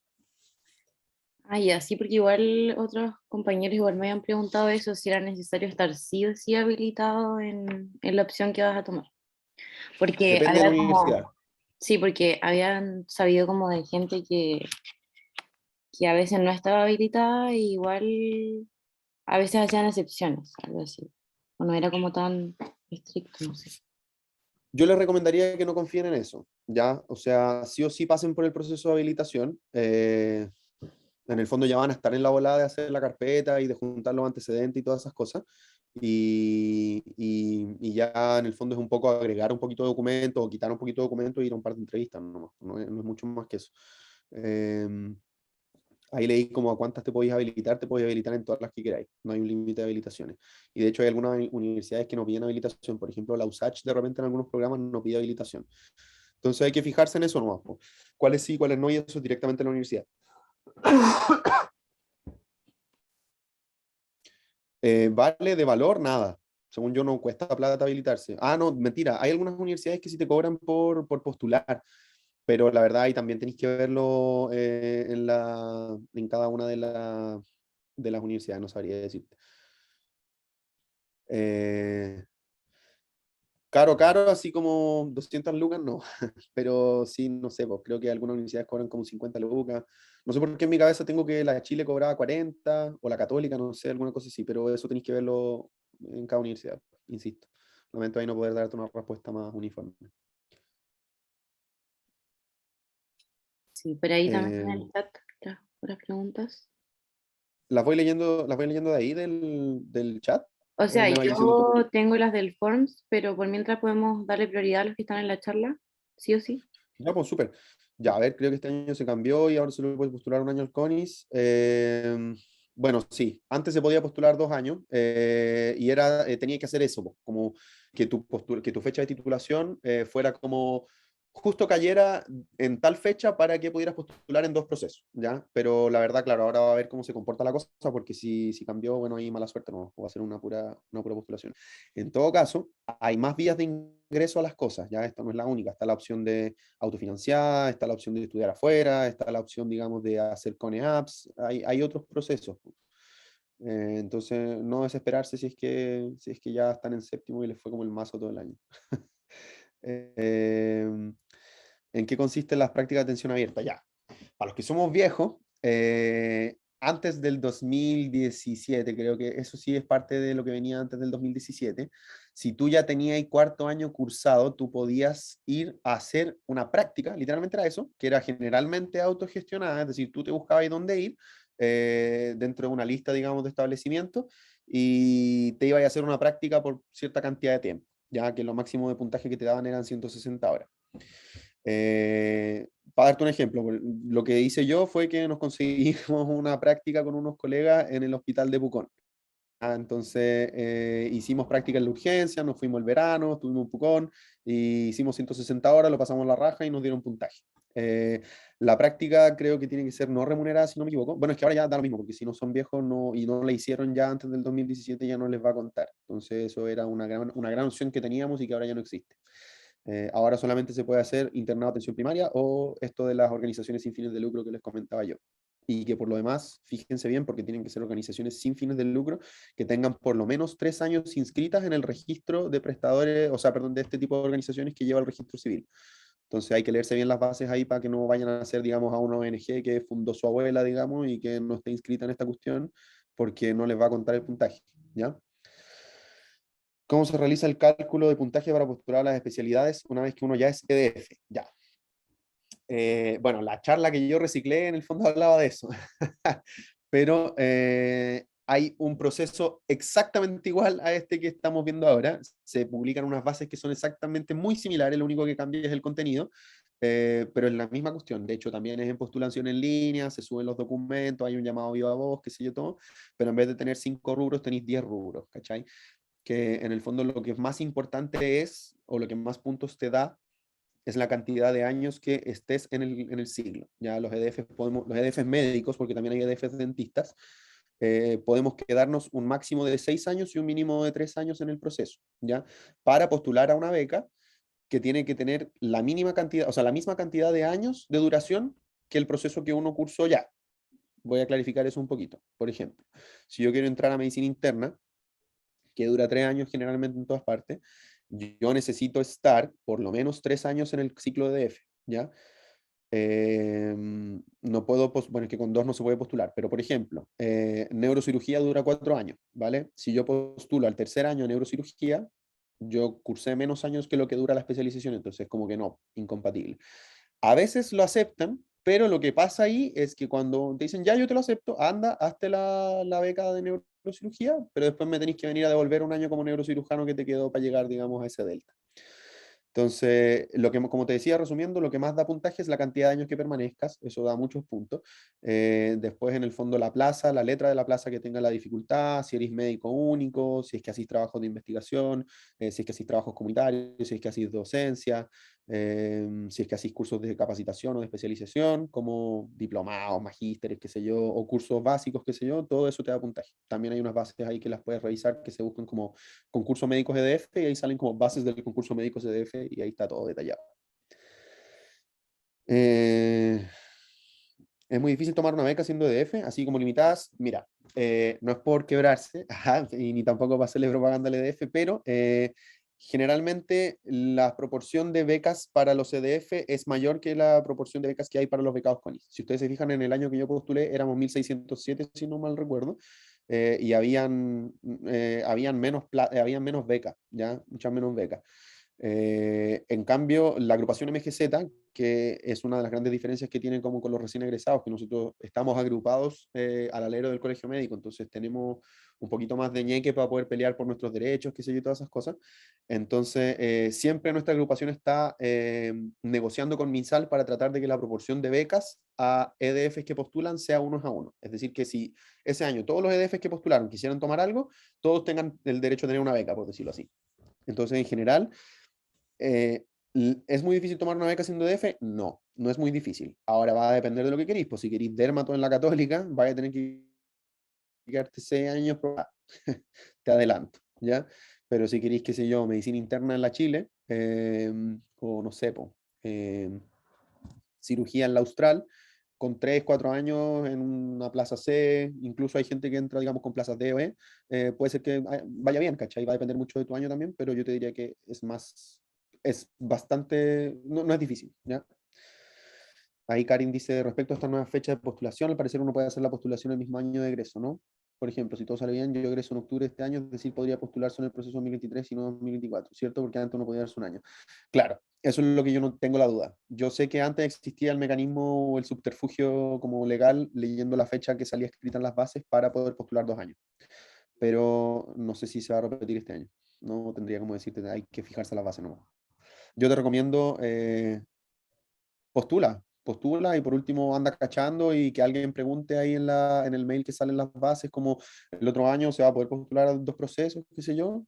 Ah, ya, sí, porque igual otros compañeros igual me habían preguntado eso, si era necesario estar sí o sí habilitado en la opción que vas a tomar. Porque Depende de la había como, universidad. sí, porque habían sabido como de gente que a veces no estaba habilitada y igual a veces hacían excepciones, algo así. O no era como tan estricto, no sé. Yo les recomendaría que no confíen en eso, ¿ya? O sea, sí o sí pasen por el proceso de habilitación. En el fondo ya van a estar en la volada de hacer la carpeta y de juntar los antecedentes y todas esas cosas. y ya en el fondo es un poco agregar un poquito de documento o quitar un poquito de documento y ir a un par de entrevistas, no es mucho más que eso. Em, Ahí leí como a cuántas te podéis habilitar en todas las que queráis, no hay un límite de habilitaciones. Y de hecho hay algunas universidades que no piden habilitación, por ejemplo la USACH de repente en algunos programas no pide habilitación. Entonces hay que fijarse en eso nomás, po. Cuáles sí, cuáles no, y eso directamente en la universidad. Vale de valor, nada. Según yo, no cuesta plata habilitarse. Ah, no, mentira. Hay algunas universidades que sí te cobran por postular, pero la verdad ahí también tenéis que verlo en cada una de las universidades, no sabría decirte. Eh, caro, así como 200 lucas, no. Pero sí, no sé, pues creo que algunas universidades cobran como 50 lucas. No sé por qué en mi cabeza tengo que la de Chile cobraba 40 o la Católica, no sé, alguna cosa así, pero eso tenéis que verlo en cada universidad, insisto. Lamento ahí no poder darte una respuesta más uniforme. Sí, por ahí también en Eh, el chat las preguntas. las voy leyendo de ahí del chat, O o sea, me vas diciendo tú. yo tengo las del Forms, pero por mientras podemos darle prioridad a los que están en la charla, sí o sí. Ya, pues súper. Ya, a ver, creo que este año se cambió y ahora se lo puede postular un año al CONIS. Bueno, sí, antes se podía postular 2 años y tenía que hacer eso, po, como que tu fecha de titulación fuera como justo cayera en tal fecha para que pudieras postular en dos procesos, ¿ya? Pero la verdad, claro, ahora va a ver cómo se comporta la cosa, porque si cambió, bueno, ahí mala suerte, no, va a ser una pura postulación. En todo caso, hay más vías de ingreso a las cosas, ¿ya? Esta no es la única, está la opción de autofinanciada, está la opción de estudiar afuera, está la opción, digamos, de hacer Cone-apps, hay otros procesos. Entonces, no desesperarse si es que ya están en séptimo y les fue como el mazo todo el año. Eh, ¿En qué consisten las prácticas de atención abierta? Ya, para los que somos viejos, antes del 2017, creo que eso sí es parte de lo que venía antes del 2017, si tú ya tenías cuarto año cursado, tú podías ir a hacer una práctica, literalmente era eso, que era generalmente autogestionada, es decir, tú te buscabas dónde ir dentro de una lista, digamos, de establecimientos y te ibas a hacer una práctica por cierta cantidad de tiempo, ya que lo máximo de puntaje que te daban eran 160 horas. Para darte un ejemplo, lo que hice yo fue que nos conseguimos una práctica con unos colegas en el hospital de Pucón. Entonces hicimos práctica en la urgencia, nos fuimos el verano, estuvimos en Pucón, y hicimos 160 horas, lo pasamos la raja y nos dieron puntaje. Eh, la práctica creo que tiene que ser no remunerada, si no me equivoco. Bueno, es que ahora ya da lo mismo, porque si no son viejos y no la hicieron ya antes del 2017, ya no les va a contar. Entonces eso era una gran opción que teníamos y que ahora ya no existe. Ahora solamente se puede hacer internado de atención primaria o esto de las organizaciones sin fines de lucro que les comentaba yo. Y que por lo demás, fíjense bien, porque tienen que ser organizaciones sin fines de lucro que tengan por lo menos 3 años inscritas en el registro de prestadores, o sea, perdón, de este tipo de organizaciones que lleva el registro civil. Entonces hay que leerse bien las bases ahí para que no vayan a ser, digamos, a una ONG que fundó su abuela, digamos, y que no esté inscrita en esta cuestión, porque no les va a contar el puntaje, ¿ya? ¿Cómo se realiza el cálculo de puntaje para postular a las especialidades una vez que uno ya es EDF? Ya. Bueno, la charla que yo reciclé en el fondo hablaba de eso, pero hay un proceso exactamente igual a este que estamos viendo ahora. Se publican unas bases que son exactamente muy similares, lo único que cambia es el contenido, pero es la misma cuestión. De hecho, también es en postulación en línea, se suben los documentos, hay un llamado viva voz, qué sé yo todo, pero en vez de tener 5 rubros, tenéis 10 rubros, ¿cachai? Que en el fondo lo que más importante es, o lo que más puntos te da, es la cantidad de años que estés en el siglo. Ya los EDFs médicos, porque también hay EDFs dentistas, podemos quedarnos un máximo de 6 años y un mínimo de 3 años en el proceso, ¿ya? Para postular a una beca que tiene que tener la mínima cantidad, o sea, la misma cantidad de años de duración que el proceso que uno cursó ya. Voy a clarificar eso un poquito. Por ejemplo, si yo quiero entrar a medicina interna, que dura 3 años generalmente en todas partes, yo necesito estar por lo menos 3 años en el ciclo de DF, ¿ya? No puedo, bueno, es que con 2 no se puede postular, pero por ejemplo, neurocirugía dura 4 años, ¿vale? Si yo postulo al tercer año de neurocirugía, yo cursé menos años que lo que dura la especialización, entonces como que no, incompatible. A veces lo aceptan, pero lo que pasa ahí es que cuando te dicen, ya yo te lo acepto, anda, hazte la beca de neurocirugía neurocirugía, pero después me tenéis que venir a devolver un año como neurocirujano que te quedó para llegar, digamos, a ese delta. Entonces, como te decía, resumiendo, lo que más da puntaje es la cantidad de años que permanezcas, eso da muchos puntos. Después, en el fondo, la plaza, la letra de la plaza que tenga la dificultad, si eres médico único, si es que hacís trabajos de investigación, si es que hacís trabajos comunitarios, si es que hacís docencia, si es que hacís cursos de capacitación o de especialización, como diplomados, magísteres, qué sé yo, o cursos básicos, qué sé yo, todo eso te da puntaje. También hay unas bases ahí que las puedes revisar que se buscan como concurso médicos EDF y ahí salen como bases del concurso médicos EDF y ahí está todo detallado. Eh, es muy difícil tomar una beca siendo EDF, así como limitadas. Mira, no es por quebrarse, ajá, y ni tampoco para hacerle propaganda al EDF, pero generalmente la proporción de becas para los EDF es mayor que la proporción de becas que hay para los becados CONIS. Si ustedes se fijan, en el año que yo postulé éramos 1.607, si no mal recuerdo, y habían menos becas, ¿ya? Muchas menos becas. En cambio, la agrupación MGZ, que es una de las grandes diferencias que tienen como con los recién egresados, que nosotros estamos agrupados al alero del colegio médico, entonces tenemos un poquito más de ñeque para poder pelear por nuestros derechos, qué sé yo, y todas esas cosas. Entonces, siempre nuestra agrupación está negociando con MinSal para tratar de que la proporción de becas a EDFs que postulan sea unos a uno. Es decir, que si ese año todos los EDFs que postularon quisieran tomar algo, todos tengan el derecho a tener una beca, por decirlo así. Entonces, en general, eh, ¿es muy difícil tomar una beca siendo DF? No, no es muy difícil. Ahora va a depender de lo que queréis. Pues si queréis dermato en la católica, vais a tener que quedarte 6 años. Te adelanto, ¿ya? Pero si queréis, qué sé yo, medicina interna en la Chile, o no sé, cirugía en la Austral, con 3 4 años en una plaza C, incluso hay gente que entra, digamos, con plazas D o E, puede ser que vaya bien, ¿cachai? Va a depender mucho de tu año también, pero yo te diría que es bastante, no, no es difícil, ¿ya? Ahí Karin dice, respecto a esta nueva fecha de postulación, al parecer uno puede hacer la postulación el mismo año de egreso, ¿no? Por ejemplo, si todo sale bien, yo egreso en octubre de este año, es decir, podría postularse en el proceso 2023 y no 2024, ¿cierto? Porque antes uno podía darse un año. Claro, eso es lo que yo no tengo la duda. Yo sé que antes existía el mecanismo o el subterfugio como legal, leyendo la fecha que salía escrita en las bases para poder postular 2 años. Pero no sé si se va a repetir este año. No tendría como decirte, hay que fijarse en las bases nomás. Yo te recomiendo postula y por último anda cachando y que alguien pregunte ahí en el mail que salen las bases, como el otro año se va a poder postular a 2 procesos, qué sé yo,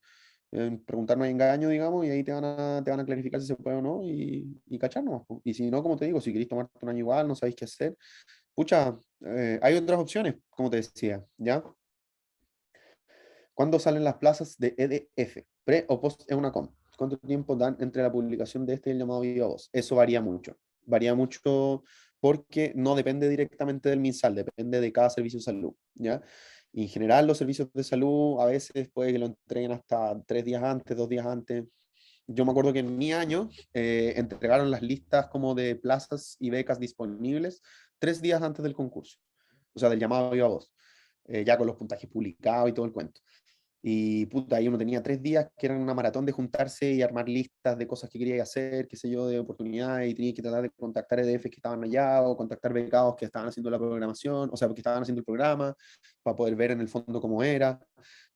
preguntar no hay engaño, digamos, y ahí te van a clarificar si se puede o no y cachar nomás, po. Y si no, como te digo, si queréis tomarte un año igual, no sabéis qué hacer, pucha, hay otras opciones, como te decía, ¿ya? ¿Cuándo salen las plazas de EDF? ¿Pre o post es una com? ¿Cuánto tiempo dan entre la publicación de este y el llamado viva voz? Eso varía mucho. Varía mucho porque no depende directamente del MinSal, depende de cada servicio de salud, ¿ya? Y en general, los servicios de salud a veces puede que lo entreguen hasta 3 días antes, 2 días antes. Yo me acuerdo que en mi año entregaron las listas como de plazas y becas disponibles 3 días antes del concurso, o sea, del llamado viva voz, ya con los puntajes publicados y todo el cuento. Y puta, ahí uno tenía 3 días que eran una maratón de juntarse y armar listas de cosas que quería hacer, qué sé yo, de oportunidades, y tenía que tratar de contactar EDFs que estaban allá o contactar becados que estaban haciendo la programación, o sea, que estaban haciendo el programa, para poder ver en el fondo cómo era.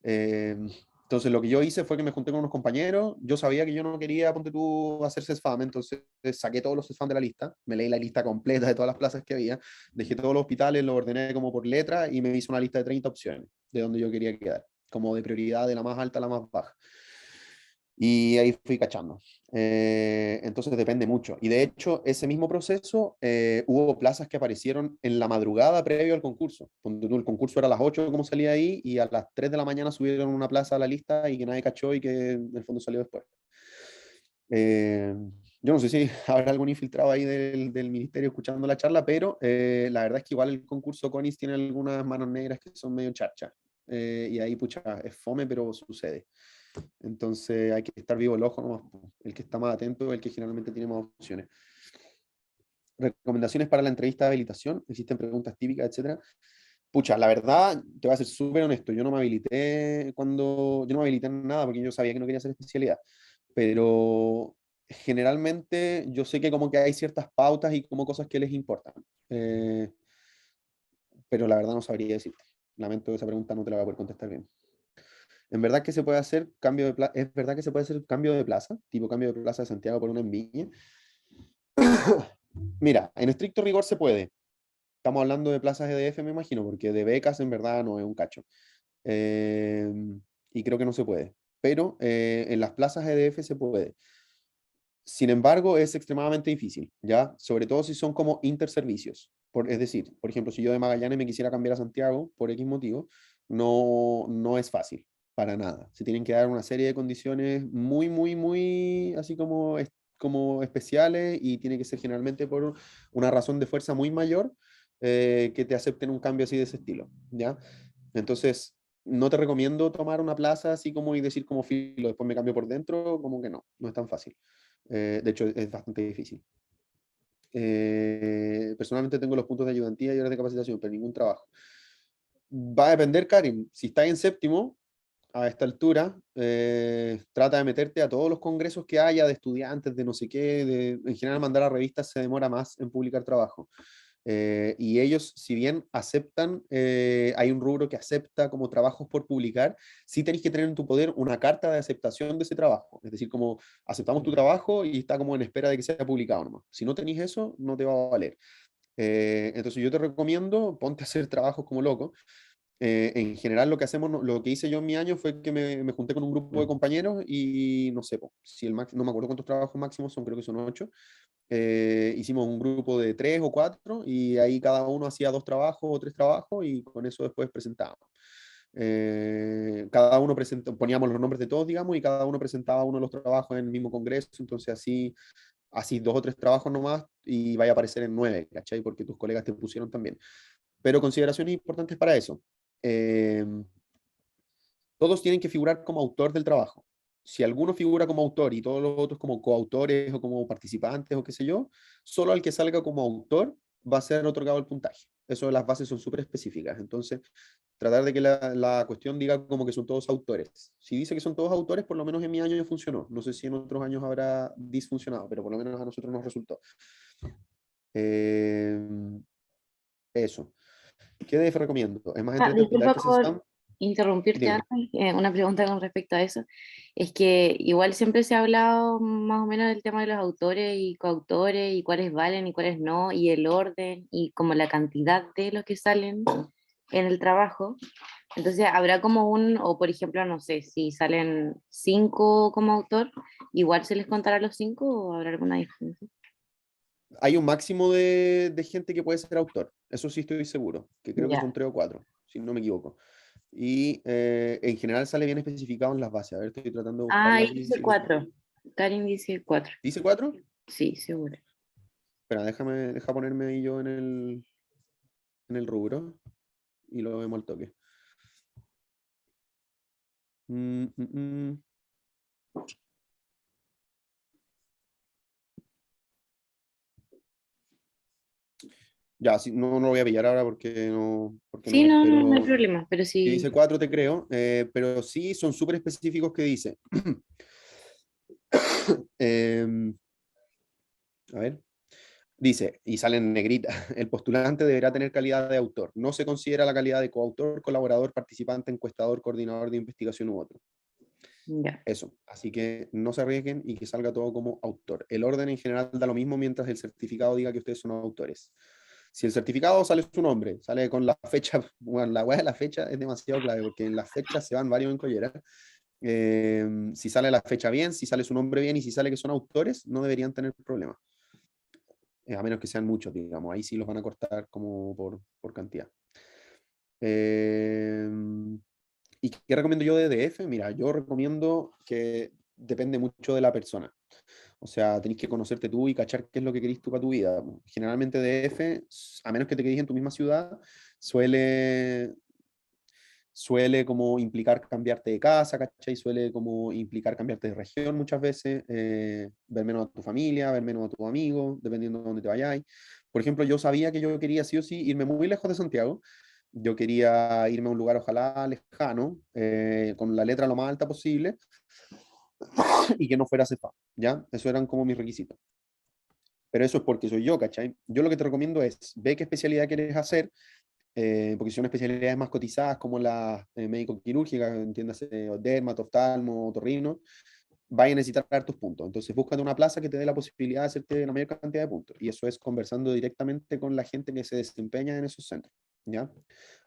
Eh, entonces, lo que yo hice fue que me junté con unos compañeros. Yo sabía que yo no quería, ponte tú, hacer CESFAM, entonces saqué todos los CESFAM de la lista, me leí la lista completa de todas las plazas que había, dejé todos los hospitales, lo ordené como por letra y me hice una lista de 30 opciones de donde yo quería quedar como de prioridad de la más alta a la más baja. Y ahí fui cachando. Entonces depende mucho. Y de hecho, ese mismo proceso, hubo plazas que aparecieron en la madrugada previo al concurso. Cuando el concurso era a las 8 como salía ahí, y a las 3 de la mañana subieron una plaza a la lista y que nadie cachó y que en el fondo salió después. Eh, yo no sé si habrá algún infiltrado ahí del ministerio escuchando la charla, pero la verdad es que igual el concurso CONIS tiene algunas manos negras que son medio charcha. Y ahí, pucha, es fome, pero sucede. Entonces hay que estar vivo el ojo nomás, po. El que está más atento es el que generalmente tiene más opciones. Recomendaciones para la entrevista de habilitación. Existen preguntas típicas, etcétera. Pucha, la verdad, te voy a ser súper honesto. Yo no me habilité en nada porque yo sabía que no quería hacer especialidad. Pero generalmente yo sé que como que hay ciertas pautas y como cosas que les importan. Eh, pero la verdad no sabría decirte. lamento que esa pregunta no te la voy a poder contestar bien. ¿En verdad que se puede hacer cambio de plaza? ¿Es verdad que se puede hacer cambio de plaza? Tipo cambio de plaza de Santiago por una en Viña. Mira, en estricto rigor se puede. Estamos hablando de plazas EDF, me imagino, porque de becas en verdad no es un cacho. Eh, y creo que no se puede. Pero en las plazas EDF se puede. Sin embargo, es extremadamente difícil, ¿ya? Sobre todo si son como interservicios. Es decir, por ejemplo, si yo de Magallanes me quisiera cambiar a Santiago por X motivo, no es fácil, para nada. Se tienen que dar una serie de condiciones muy, muy, muy, así como, como especiales y tiene que ser generalmente por una razón de fuerza muy mayor que te acepten un cambio así de ese estilo, ¿ya? Entonces, no te recomiendo tomar una plaza así como y decir como filo, después me cambio por dentro, como que no es tan fácil. De hecho, es bastante difícil. Personalmente tengo los puntos de ayudantía y horas de capacitación, pero ningún trabajo. Va a depender, Karim. Si estás en séptimo, a esta altura, trata de meterte a todos los congresos que haya de estudiantes, de no sé qué. En general, mandar a revistas se demora más en publicar trabajo. Y ellos, si bien aceptan, hay un rubro que acepta como trabajos por publicar, sí tenéis que tener en tu poder una carta de aceptación de ese trabajo. Es decir, como aceptamos tu trabajo y está como en espera de que sea publicado nomás. Si no tenéis eso, no te va a valer. Entonces yo te recomiendo, ponte a hacer trabajos como loco. En general lo que hacemos, lo que hice yo en mi año fue que me junté con un grupo de compañeros y no sé, po, si no me acuerdo cuántos trabajos máximos son, creo que son 8. Hicimos un grupo de 3 o 4 y ahí cada uno hacía 2 trabajos o 3 trabajos y con eso después presentábamos. Cada uno poníamos los nombres de todos, digamos, y cada uno presentaba uno de los trabajos en el mismo congreso, entonces así 2 o 3 trabajos nomás y vaya a aparecer en 9, ¿cachai? Porque tus colegas te pusieron también. Pero consideraciones importantes para eso. Eh, Todos tienen que figurar como autor del trabajo. Si alguno figura como autor y todos los otros como coautores o como participantes o qué sé yo, solo al que salga como autor va a ser otorgado el puntaje. Eso, las bases son súper específicas. Entonces, tratar de que la cuestión diga como que son todos autores. Si dice que son todos autores, por lo menos en mi año ya funcionó. No sé si en otros años habrá disfuncionado, pero por lo menos a nosotros nos resultó. Eh, Eso. ¿Qué DF recomiendo? Es más entretenida Disculpa que por CESAM. interrumpirte Dime. antes, una pregunta con respecto a eso. Es que igual siempre se ha hablado más o menos del tema de los autores y coautores y cuáles valen y cuáles no, y el orden y como la cantidad de los que salen en el trabajo. Entonces, habrá como o por ejemplo, no sé, si salen 5 como autor, igual se les contará los 5 o habrá alguna diferencia. Hay un máximo de gente que puede ser autor, eso sí estoy seguro, que creo que Ya. son 3 o 4, si no me equivoco. Y en general sale bien especificado en las bases. A ver, estoy tratando de Ah, buscarla ahí aquí. dice 4. Karin dice 4. ¿Dice 4? Sí, seguro. Espera, deja ponerme ahí yo en el rubro y lo vemos al toque. Mm, mm, mm. Ya, sí, no lo voy a pillar ahora porque Sí, no, no hay pero problema, pero si sí. dice 4 te creo, pero sí son súper específicos que dice. Em, a ver. Dice, y sale en negrita, el postulante deberá tener calidad de autor. No se considera la calidad de coautor, colaborador, participante, encuestador, coordinador de investigación u otro. Ya. Eso, así que no se arriesguen y que salga todo como autor. El orden en general da lo mismo mientras el certificado diga que ustedes son autores. Si el certificado sale su nombre, sale con la fecha, bueno, la weá de la fecha es demasiado clave porque en las fechas se van varios en collera. Si sale la fecha bien, si sale su nombre bien y si sale que son autores, no deberían tener problemas. A menos que sean muchos, digamos, ahí sí los van a cortar como por cantidad. Eh, ¿Y qué recomiendo yo de DF? Mira, yo recomiendo que depende mucho de la persona. O sea, tenés que conocerte tú y cachar qué es lo que querés tú para tu vida. Generalmente DF, a menos que te quedes en tu misma ciudad, suele, suele como implicar cambiarte de casa, ¿cachai? Suele como implicar cambiarte de región muchas veces, ver menos a tu familia, ver menos a tus amigos, dependiendo de dónde te vayáis. Por ejemplo, yo sabía que yo quería sí o sí irme muy lejos de Santiago. Yo quería irme a un lugar ojalá lejano, con la letra lo más alta posible y que no fuera CEFA, ¿ya? Eso eran como mis requisitos. Pero eso es porque soy yo, ¿cachai? Yo lo que te recomiendo es, ve qué especialidad quieres hacer, porque son especialidades más cotizadas como la médico-quirúrgica, entiéndase, dermato, oftalmo, otorrino, vaya a necesitar tus puntos. Entonces, búscate una plaza que te dé la posibilidad de hacerte la mayor cantidad de puntos. Y eso es conversando directamente con la gente que se desempeña en esos centros, ¿ya?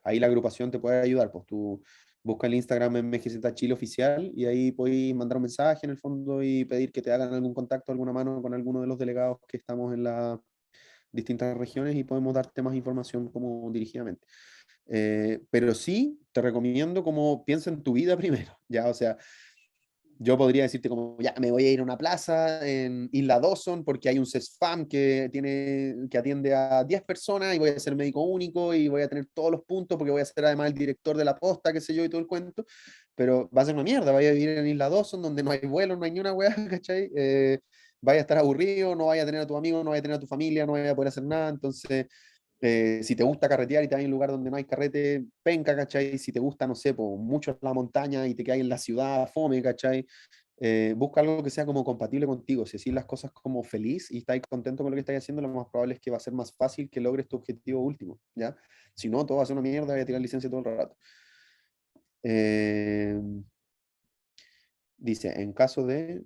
Ahí la agrupación te puede ayudar, pues tú busca el Instagram MGZ Chile Oficial y ahí puedes mandar un mensaje en el fondo y pedir que te hagan algún contacto, alguna mano con alguno de los delegados que estamos en las distintas regiones y podemos darte más información como dirigidamente. Pero sí, te recomiendo como piensa en tu vida primero, ¿ya? O sea, yo podría decirte como, ya, me voy a ir a una plaza en Isla Dawson porque hay un CESFAM que atiende a 10 personas y voy a ser médico único y voy a tener todos los puntos porque voy a ser además el director de la posta, qué sé yo, y todo el cuento, pero va a ser una mierda, vaya a vivir en Isla Dawson donde no hay vuelo, no hay ni una weá, ¿cachai? Vaya a estar aburrido, no vaya a tener a tu amigo, no vaya a tener a tu familia, no vaya a poder hacer nada, entonces si te gusta carretear y te vas a un lugar donde no hay carrete, penca, ¿cachai? Si te gusta, no sé, po, mucho la montaña y te quedas en la ciudad, fome, ¿cachai? Busca algo que sea como compatible contigo. Si decís las cosas como feliz y estás contento con lo que estás haciendo, lo más probable es que va a ser más fácil que logres tu objetivo último, ¿ya? Si no, todo va a ser una mierda, voy a tirar licencia todo el rato. Eh, dice, en caso de...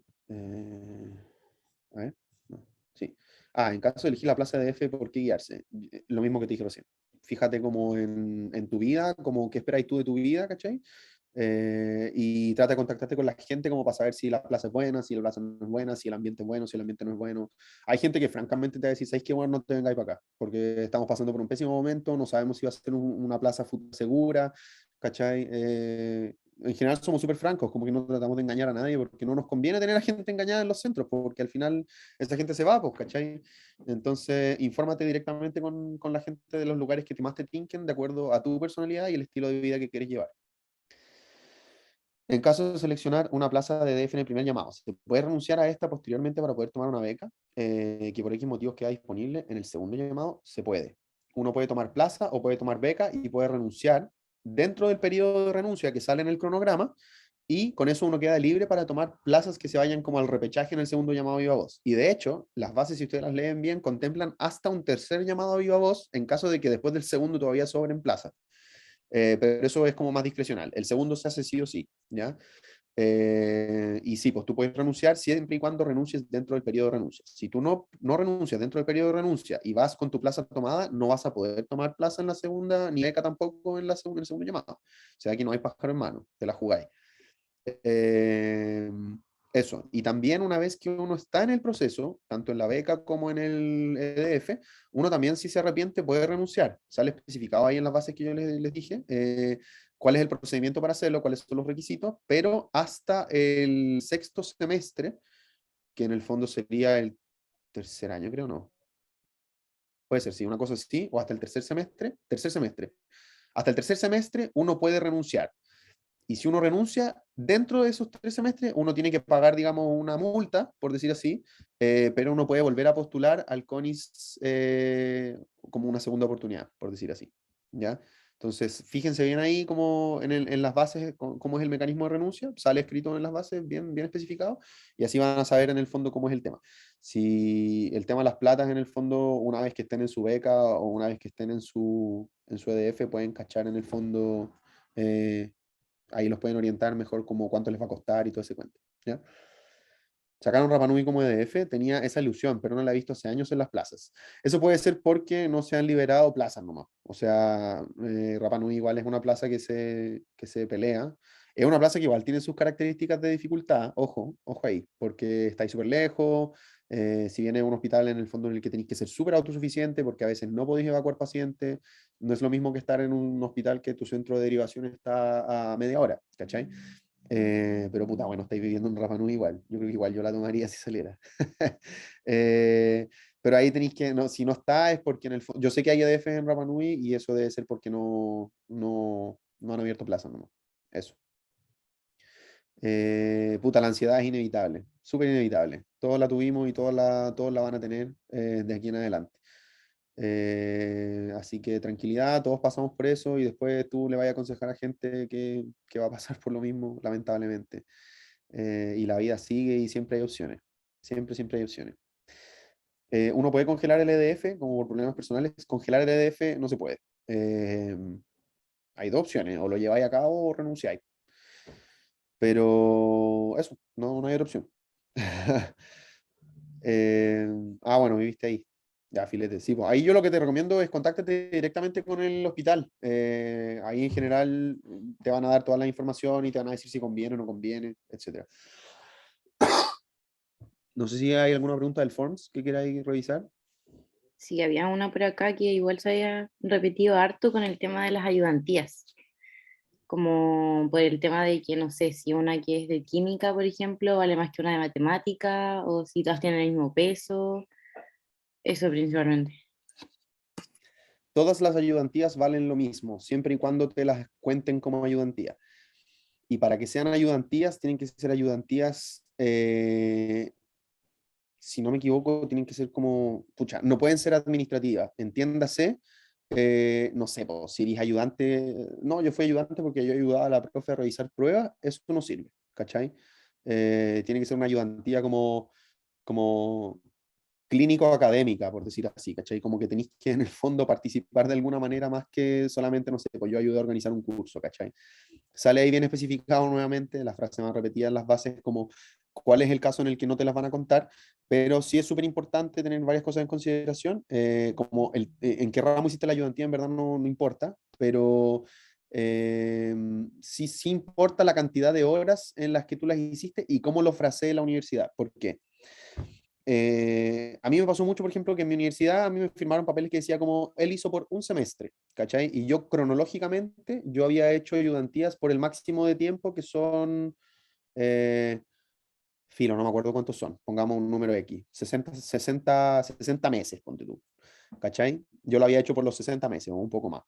a ver, no, sí. En caso de elegir la plaza de F, ¿por qué guiarse? Lo mismo que te dije recién. Fíjate como en tu vida, como qué esperáis tú de tu vida, ¿cachai? Y trata de contactarte con la gente como para saber si la plaza es buena, si la plaza no es buena, si el ambiente es bueno, si el ambiente no es bueno. Hay gente que francamente te va a decir, ¿sabes qué? Bueno, no te vengáis para acá, porque estamos pasando por un pésimo momento, no sabemos si va a ser una plaza segura, ¿cachai? En general somos súper francos, como que no tratamos de engañar a nadie, porque no nos conviene tener a gente engañada en los centros, porque al final esa gente se va, pues, ¿cachai? Entonces, infórmate directamente con la gente de los lugares que más te tinquen de acuerdo a tu personalidad y el estilo de vida que quieres llevar. En caso de seleccionar una plaza de DF en el primer llamado, se puede renunciar a esta posteriormente para poder tomar una beca, que por X motivos queda disponible en el segundo llamado, se puede. Uno puede tomar plaza o puede tomar beca y puede renunciar dentro del periodo de renuncia que sale en el cronograma y con eso uno queda libre para tomar plazas que se vayan como al repechaje en el segundo llamado a viva voz. Y de hecho, las bases, si ustedes las leen bien, contemplan hasta un tercer llamado a viva voz en caso de que después del segundo todavía sobren plazas. Pero eso es como más discrecional. El segundo se hace sí o sí, ¿ya? Y sí, pues tú puedes renunciar siempre y cuando renuncies dentro del periodo de renuncia. Si tú no renuncias dentro del periodo de renuncia y vas con tu plaza tomada, no vas a poder tomar plaza en la segunda, ni beca tampoco en el segundo llamado. O sea, aquí no hay pájaro en mano, te la jugáis. Eh, eso. Y también una vez que uno está en el proceso, tanto en la beca como en el EDF, uno también si se arrepiente puede renunciar. Sale especificado ahí en las bases que yo les dije, cuál es el procedimiento para hacerlo, cuáles son los requisitos, pero hasta el sexto semestre, que en el fondo sería el tercer año, creo, no. Puede ser, sí, una cosa así, o hasta el tercer semestre. Hasta el tercer semestre uno puede renunciar. Y si uno renuncia, dentro de esos 3 semestres, uno tiene que pagar, digamos, una multa, por decir así, pero uno puede volver a postular al CONIS como una segunda oportunidad, por decir así. ¿Ya? Entonces, fíjense bien ahí como en las bases, cómo es el mecanismo de renuncia, sale escrito en las bases, bien, bien especificado, y así van a saber en el fondo cómo es el tema. Si el tema de las platas, en el fondo, una vez que estén en su beca o una vez que estén en su EDF, pueden cachar en el fondo ahí los pueden orientar mejor como cuánto les va a costar y todo ese cuento. ¿Ya? Sacaron Rapa Nui como EDF, tenía esa ilusión, pero no la he visto hace años en las plazas. Eso puede ser porque no se han liberado plazas nomás. O sea, Rapa Nui igual es una plaza que se pelea. Es una plaza que igual tiene sus características de dificultad, ojo, ojo ahí, porque está ahí súper lejos, si viene un hospital en el fondo en el que tenéis que ser súper autosuficiente, porque a veces no podéis evacuar pacientes, no es lo mismo que estar en un hospital que tu centro de derivación está a media hora, ¿cachai? Pero puta, bueno, estáis viviendo en Rapa Nui igual. Yo creo que igual yo la tomaría si saliera. Eh, pero ahí tenéis que, no, si no está, es porque en el yo sé que hay EDF en Rapa Nui y eso debe ser porque no han abierto plazas nomás. Eso. Puta, la ansiedad es inevitable, súper inevitable. Todos la tuvimos y todos la van a tener de aquí en adelante. Así que tranquilidad, todos pasamos por eso y después tú le vas a aconsejar a gente que va a pasar por lo mismo, lamentablemente. Y la vida sigue y siempre hay opciones. Siempre, siempre hay opciones. Uno puede congelar el EDF como por problemas personales. Congelar el EDF no se puede. eh, hay dos opciones, o lo lleváis a cabo o renunciáis. Pero eso, no hay otra opción. Eh, bueno, viviste ahí. Ya, filete. Sí, pues ahí yo lo que te recomiendo es contáctate directamente con el hospital. Ahí en general te van a dar toda la información y te van a decir si conviene o no conviene, etcétera. No sé si hay alguna pregunta del Forms que queráis revisar. Sí, había una por acá que igual se había repetido harto con el tema de las ayudantías, como por el tema de que no sé si una que es de química, por ejemplo, vale más que una de matemática, o si todas tienen el mismo peso, eso principalmente. Todas las ayudantías valen lo mismo, siempre y cuando te las cuenten como ayudantía. Y para que sean ayudantías, tienen que ser ayudantías, si no me equivoco, tienen que ser como, pucha, no pueden ser administrativas, entiéndase, no sé, po, si eres ayudante, no, yo fui ayudante porque yo ayudaba a la profe a revisar pruebas, eso no sirve, ¿cachai? Tiene que ser una ayudantía como clínico-académica, por decir así, ¿cachai? Como que tenéis que en el fondo participar de alguna manera más que solamente, no sé, pues yo ayudé a organizar un curso, ¿cachai? Sale ahí bien especificado nuevamente, la frase más repetida en las bases como cuál es el caso en el que no te las van a contar, pero sí es súper importante tener varias cosas en consideración, como en qué ramo hiciste la ayudantía, en verdad no importa, pero sí importa la cantidad de horas en las que tú las hiciste y cómo lo frasee la universidad. ¿Por qué? A mí me pasó mucho, por ejemplo, que en mi universidad a mí me firmaron papeles que decía como él hizo por un semestre, ¿cachai? Y yo cronológicamente, yo había hecho ayudantías por el máximo de tiempo que son, eh, filo, no me acuerdo cuántos son, pongamos un número X, 60 meses, ponte tú, ¿cachai? Yo lo había hecho por los 60 meses o un poco más.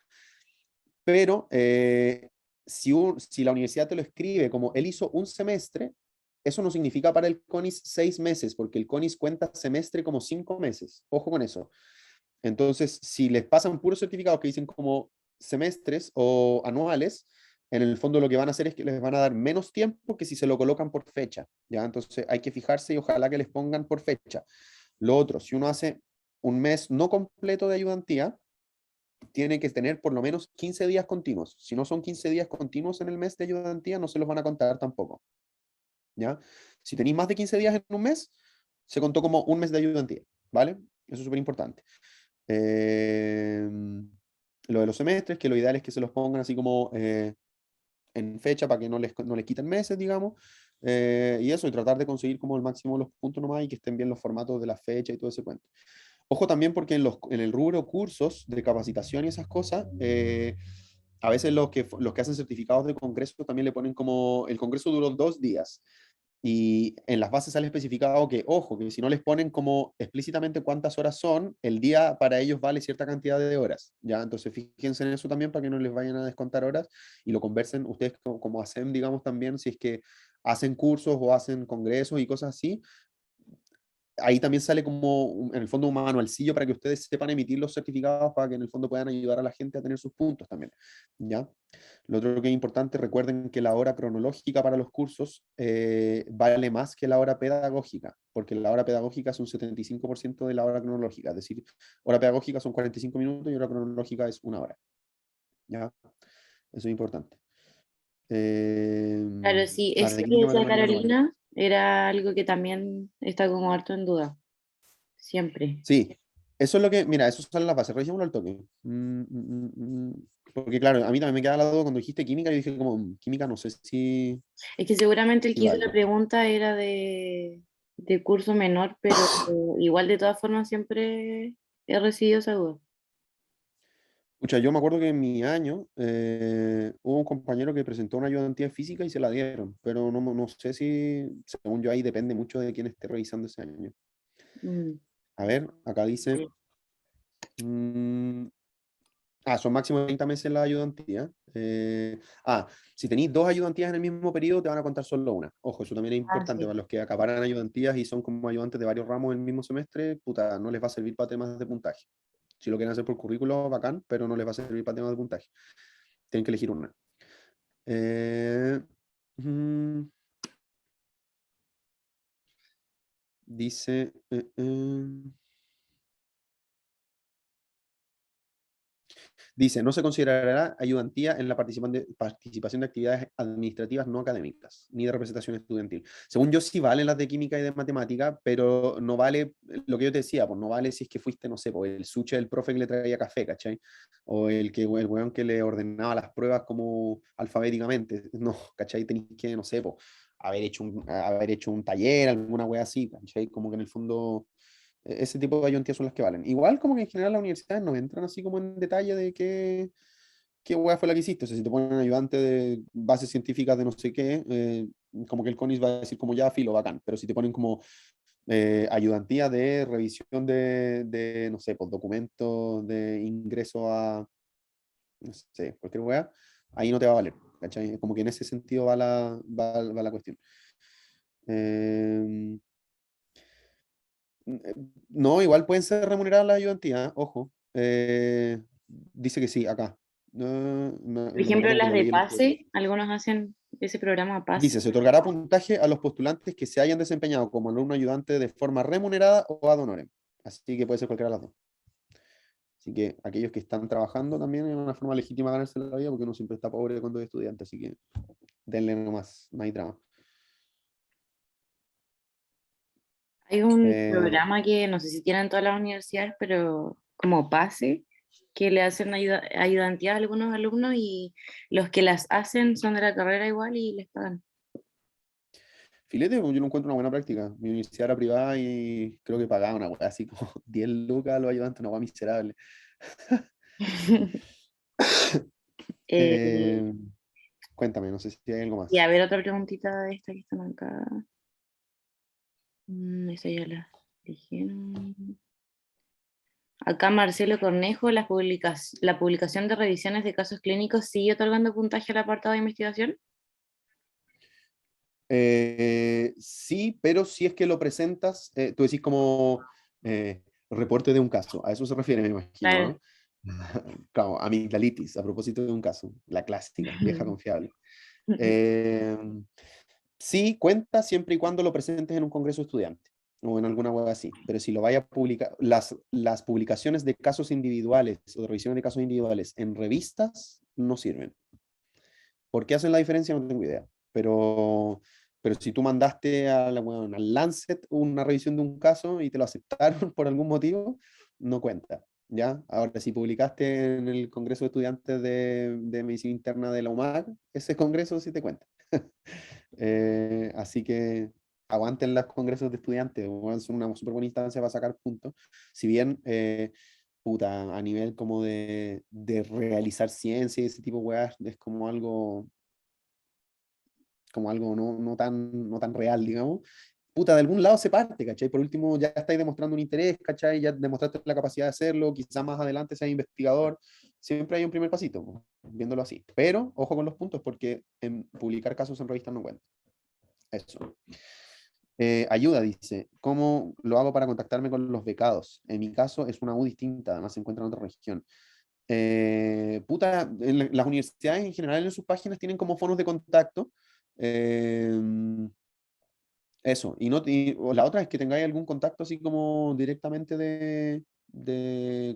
Pero si la universidad te lo escribe como él hizo un semestre, eso no significa para el CONIS 6 meses, porque el CONIS cuenta semestre como 5 meses. Ojo con eso. Entonces, si les pasan puros certificados que dicen como semestres o anuales, en el fondo lo que van a hacer es que les van a dar menos tiempo que si se lo colocan por fecha. ¿Ya? Entonces hay que fijarse y ojalá que les pongan por fecha. Lo otro, si uno hace un mes no completo de ayudantía, tiene que tener por lo menos 15 días continuos. Si no son 15 días continuos en el mes de ayudantía, no se los van a contar tampoco. ¿Ya? Si tenéis más de 15 días en un mes, se contó como un mes de ayudantía. ¿Vale? Eso es súper importante. Eh, lo de los semestres, que lo ideal es que se los pongan así como en fecha para que no les quiten meses, digamos. Y eso, y tratar de conseguir como el máximo los puntos nomás y que estén bien los formatos de la fecha y todo ese cuento. Ojo también porque en el rubro cursos de capacitación y esas cosas, a veces los que hacen certificados de congreso también le ponen como el congreso duró 2 días. Y en las bases sale especificado que, ojo, que si no les ponen como explícitamente cuántas horas son, el día para ellos vale cierta cantidad de horas, ¿ya? Entonces fíjense en eso también para que no les vayan a descontar horas y lo conversen ustedes como hacen, digamos, también, si es que hacen cursos o hacen congresos y cosas así, ahí también sale como, en el fondo, un manualcillo para que ustedes sepan emitir los certificados para que en el fondo puedan ayudar a la gente a tener sus puntos también, ¿ya? Lo otro que es importante, recuerden que la hora cronológica para los cursos vale más que la hora pedagógica, porque la hora pedagógica es un 75% de la hora cronológica, es decir, hora pedagógica son 45 minutos y hora cronológica es 1 hora, ¿ya? Eso es importante. Claro, sí, A ver, eso de que química me decía toca llevar igual. Carolina era algo que también está como harto en duda, siempre. Sí, eso es lo que, mira, eso sale en la base, revisémoslo al toque. Porque claro, a mí también me queda la duda cuando dijiste química, yo dije como, química no sé Es que seguramente el si que hizo la vale. pregunta era de curso menor, pero igual de todas formas siempre he recibido esa duda. Pucha, yo me acuerdo que en mi año hubo un compañero que presentó una ayudantía de física y se la dieron, pero no sé si, según yo ahí depende mucho de quién esté revisando ese año. Mm. A ver, acá dice, mm, son máximo 30 meses la ayudantía. Si tenéis dos ayudantías en el mismo periodo, te van a contar solo una. Ojo, eso también es Ah, importante sí. para los que acaparan ayudantías y son como ayudantes de varios ramos en el mismo semestre, puta, no les va a servir para temas de puntaje. Si lo quieren hacer por currículo, bacán, pero no les va a servir para temas de puntaje. Tienen que elegir una. Eh, mm, dice, Dice, no se considerará ayudantía en la participación de actividades administrativas no académicas, ni de representación estudiantil. Según yo, sí valen las de química y de matemática, pero no vale lo que yo te decía, pues no vale si es que fuiste, no sé, pues el suche del profe que le traía café, ¿cachai? O el weón que le ordenaba las pruebas como alfabéticamente. No, ¿cachai? Tenéis que, no sé, pues, haber hecho un taller, alguna wea así, ¿cachai? Como que en el fondo ese tipo de ayudantías son las que valen. Igual como que en general las universidades no entran así como en detalle de qué hueá fue la que hiciste. O sea, si te ponen ayudante de bases científicas de no sé qué, como que el CONIS va a decir como ya, filo, bacán. Pero si te ponen como ayudantía de revisión de, no sé, pues documentos de ingreso a, no sé, cualquier hueá, ahí no te va a valer. ¿Cachai? Como que en ese sentido va la cuestión. Eh, no, igual pueden ser remuneradas las ayudantías, ojo. Dice que sí, acá. No, no, Por no me ejemplo, acuerdo que las lo de leí el otro día. PASE, algunos hacen ese programa PASE. Dice, se otorgará puntaje a los postulantes que se hayan desempeñado como alumno ayudante de forma remunerada o ad honorem. Así que puede ser cualquiera de las dos. Así que aquellos que están trabajando también es una forma legítima de ganarse la vida porque uno siempre está pobre cuando es estudiante. Así que denle nomás, no hay drama. Hay un Eh, programa que no sé si tienen todas las universidades, pero como PASE, que le hacen ayudantía a algunos alumnos y los que las hacen son de la carrera igual y les pagan. Filete, pues, yo lo encuentro una buena práctica. Mi universidad era privada y creo que pagaba una weá así como 10 lucas a los ayudantes, una weá miserable. Eh, Eh, Cuéntame, no sé si hay algo y a más. ver, otra preguntita de esta que están acá. Esa ya la dijeron. Acá Marcelo Cornejo, la publicación de revisiones de casos clínicos sigue otorgando puntaje al apartado de investigación. Sí, pero si es que lo presentas, tú decís como reporte de un caso, a eso se refiere, me imagino, Claro. ¿no? Claro, amigdalitis, a propósito de un caso, la clásica, vieja confiable. Eh, sí, cuenta siempre y cuando lo presentes en un congreso estudiante o en alguna web así, pero si lo vaya a publicar, las publicaciones de casos individuales o de revisiones de casos individuales en revistas no sirven. ¿Por qué hacen la diferencia? No tengo idea. Pero si tú mandaste bueno, al Lancet una revisión de un caso y te lo aceptaron por algún motivo, no cuenta. ¿Ya? Ahora, si publicaste en el Congreso de Estudiantes de Medicina Interna de la UMAC, ese congreso sí te cuenta. Así que aguanten los congresos de estudiantes, bueno, son una súper buena instancia para sacar puntos. Si bien, puta, a nivel como de realizar ciencia y ese tipo de weas, es como algo no tan real, digamos. Puta, de algún lado se parte, ¿cachai? Por último, ya estáis demostrando un interés, ¿cachai? Ya demostraste la capacidad de hacerlo, quizás más adelante seas investigador. Siempre hay un primer pasito, po, viéndolo así. Pero, ojo con los puntos, porque en publicar casos en revistas no cuenta. Eso. Ayuda, dice. ¿Cómo lo hago para contactarme con los becados? En mi caso es una U distinta, además se encuentra en otra región. Puta, las universidades en general en sus páginas tienen como foros de contacto. Eh, Eso, o la otra es que tengáis algún contacto así como directamente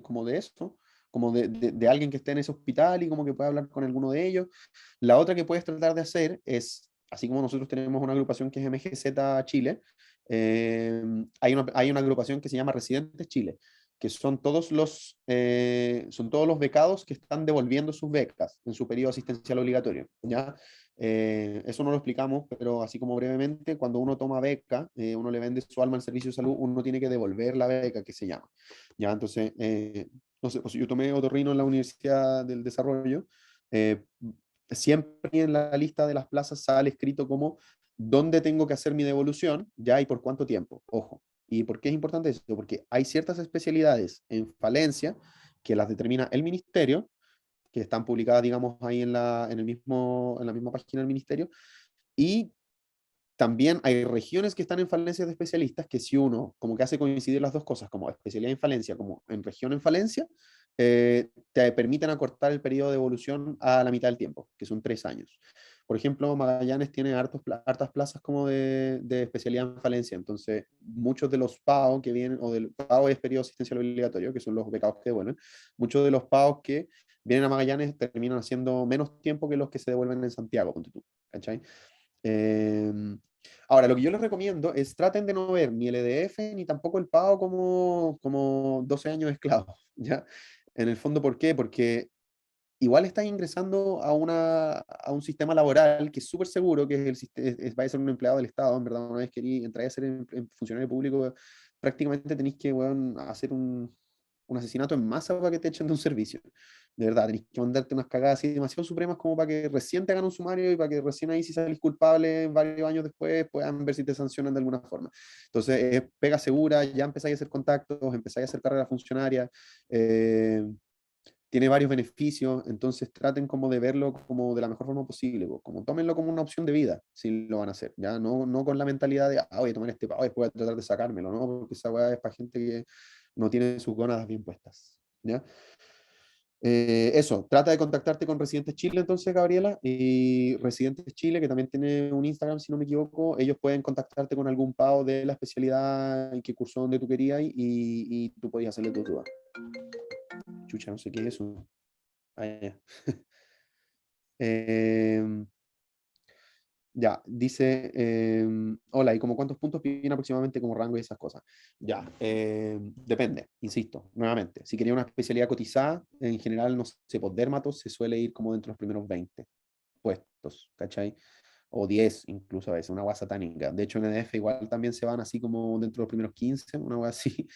como de eso, como de alguien que esté en ese hospital y como que pueda hablar con alguno de ellos. La otra que puedes tratar de hacer es, así como nosotros tenemos una agrupación que es MGZ Chile, hay una agrupación que se llama Residentes Chile, que son todos los becados que están devolviendo sus becas en su periodo asistencial obligatorio, ¿ya? Eso no lo explicamos, pero así como brevemente, cuando uno toma beca, uno le vende su alma al servicio de salud, uno tiene que devolver la beca que se llama. ¿Ya? Entonces, no sé, pues yo tomé otorrino en la Universidad del Desarrollo, eh, siempre en la lista de las plazas sale escrito como dónde tengo que hacer mi devolución, ya y por cuánto tiempo. Ojo. ¿Y por qué es importante eso? Porque hay ciertas especialidades en falencia que las determina el ministerio, que están publicadas, digamos, ahí en la misma página del ministerio, y también hay regiones que están en falencias de especialistas que si uno como que hace coincidir las dos cosas, como especialidad en falencia, como en región en falencia, te permiten acortar el periodo de evolución a la mitad del tiempo, que son 3 años. Por ejemplo, Magallanes tiene hartas plazas como de especialidad en falencia, entonces muchos de los PAO que vienen, o del PAO es periodo asistencial obligatorio, que son los becados que devuelven, muchos de los PAOs que vienen a Magallanes terminan haciendo menos tiempo que los que se devuelven en Santiago, ponte tú, ¿cachai? Eh, Ahora, lo que yo les recomiendo es traten de no ver ni el EDF ni tampoco el PAO como 12 años de esclavo, ¿ya? En el fondo, ¿por qué? Porque igual estás ingresando a un sistema laboral que es súper seguro, que es va a ser un empleado del Estado, en verdad, una vez que entrar a ser funcionario público, prácticamente tenéis que, weón, hacer un asesinato en masa para que te echen de un servicio. De verdad, tenéis que mandarte unas cagadas así demasiado supremas como para que recién te hagan un sumario y para que recién ahí, si salís culpable varios años después, puedan ver si te sancionan de alguna forma. Entonces, pega segura, ya empezáis a hacer contactos, empezáis a hacer carrera funcionaria. Tiene varios beneficios, entonces traten como de verlo como de la mejor forma posible, pues, como tómenlo como una opción de vida, si lo van a hacer, ya no con la mentalidad de, voy a tomar este pago y después voy a tratar de sacármelo, ¿no? Porque esa weá es para gente que no tiene sus gónadas bien puestas, ¿ya? Eso, trata de contactarte con Residentes Chile entonces, Gabriela, y Residentes Chile, que también tiene un Instagram, si no me equivoco, ellos pueden contactarte con algún PAO de la especialidad en que cursó donde tú querías y tú podías hacerle tus dudas. Chucha, no sé qué es eso. Ah, ya. Em, ya, dice, hola, ¿y como cuántos puntos piden aproximadamente como rango y esas cosas? Ya, depende, insisto, nuevamente. Si quería una especialidad cotizada, en general, no sé, por dermatos se suele ir como dentro de los primeros 20 puestos, ¿cachai? O 10 incluso a veces, una hueá satánica. De hecho, en EDF igual también se van así como dentro de los primeros 15 una hueá así.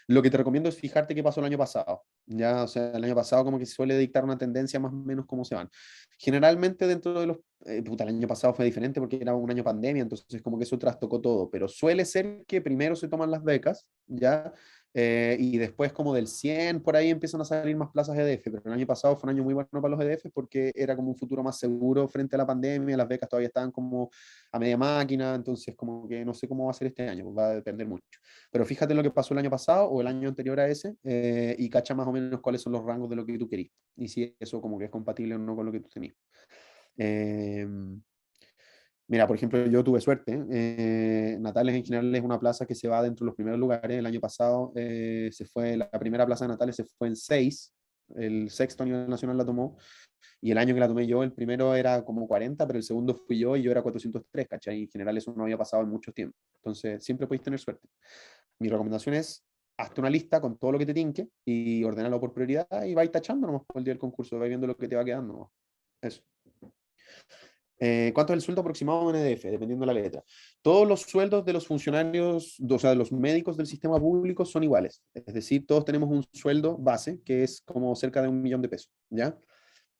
Lo que te recomiendo es fijarte qué pasó el año pasado. Ya, o sea, el año pasado como que se suele dictar una tendencia más o menos cómo se van. Generalmente dentro de los... puta, el año pasado fue diferente porque era un año pandemia, entonces como que eso trastocó todo, pero suele ser que primero se toman las becas, ¿ya? Y después como del 100 por ahí empiezan a salir más plazas EDF, pero el año pasado fue un año muy bueno para los EDF porque era como un futuro más seguro frente a la pandemia, las becas todavía estaban como a media máquina, entonces como que no sé cómo va a ser este año, pues va a depender mucho. Pero fíjate lo que pasó el año pasado o el año anterior a ese y cacha más o menos cuáles son los rangos de lo que tú querís y si eso como que es compatible o no con lo que tú tenías. Eh, Mira, por ejemplo, yo tuve suerte. Natales en general es una plaza que se va dentro de los primeros lugares. El año pasado la primera plaza de Natales se fue en 6, el sexto a nivel nacional la tomó, y el año que la tomé yo, el primero era como 40, pero el segundo fui yo y yo era 403, ¿cachai? Y en general eso no había pasado en mucho tiempo. Entonces, siempre podéis tener suerte. Mi recomendación es, hazte una lista con todo lo que te tinque y ordenalo por prioridad y vais tachando nomás por el día del concurso, vais viendo lo que te va quedando, ¿no? Eso. ¿Cuánto es el sueldo aproximado en EDF? Dependiendo de la letra. Todos los sueldos de los funcionarios, o sea, de los médicos del sistema público son iguales. Es decir, todos tenemos un sueldo base que es como cerca de 1 millón de pesos, ¿ya?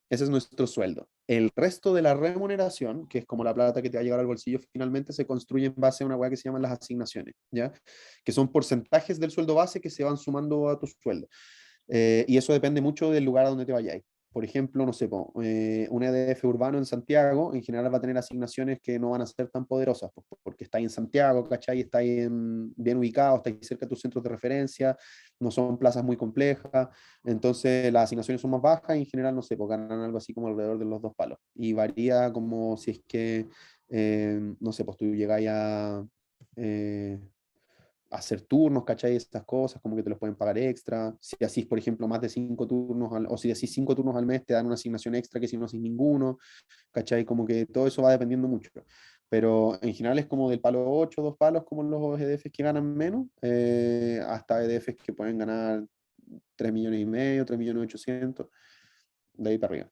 Ese es nuestro sueldo. El resto de la remuneración, que es como la plata que te va a llegar al bolsillo finalmente, se construye en base a una hueá que se llaman las asignaciones, ¿ya? Que son porcentajes del sueldo base que se van sumando a tu sueldo. Y eso depende mucho del lugar a donde te vayáis. Por ejemplo, no sé, un EDF urbano en Santiago, en general va a tener asignaciones que no van a ser tan poderosas, porque está en Santiago, ¿cachai? Está bien ubicado, está cerca de tus centros de referencia, no son plazas muy complejas, entonces las asignaciones son más bajas y en general, no sé, pues ganan algo así como alrededor de los 2 palos. Y varía como si es que, no sé, pues tú llegáis eh, hacer turnos, ¿cachai? Estas cosas, como que te los pueden pagar extra. Si hacís, por ejemplo, más de 5 turnos, o si hacís 5 turnos al mes, te dan una asignación extra que si no hacís ninguno, ¿cachai? Como que todo eso va dependiendo mucho. Pero en general es como del palo 8 2 palos, como los EDFs que ganan menos, hasta EDFs que pueden ganar 3,5 millones, 3,800,000, de ahí para arriba.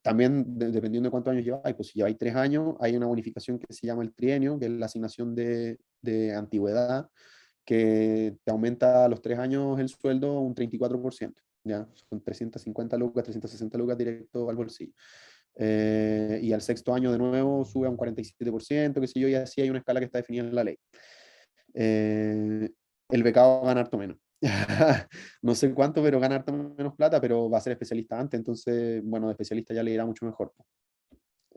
También dependiendo de cuántos años lleváis, pues si lleváis 3 años, hay una bonificación que se llama el trienio, que es la asignación de antigüedad, que te aumenta a los 3 años el sueldo un 34%, ¿ya? Son 350 lucas, 360 lucas directo al bolsillo. Y al sexto año de nuevo sube a un 47%, qué sé yo, y así hay una escala que está definida en la ley. Eh, el becado va a ganar harto menos. No sé cuánto, pero gana harto menos plata, pero va a ser especialista antes, entonces, bueno, de especialista ya le irá mucho mejor.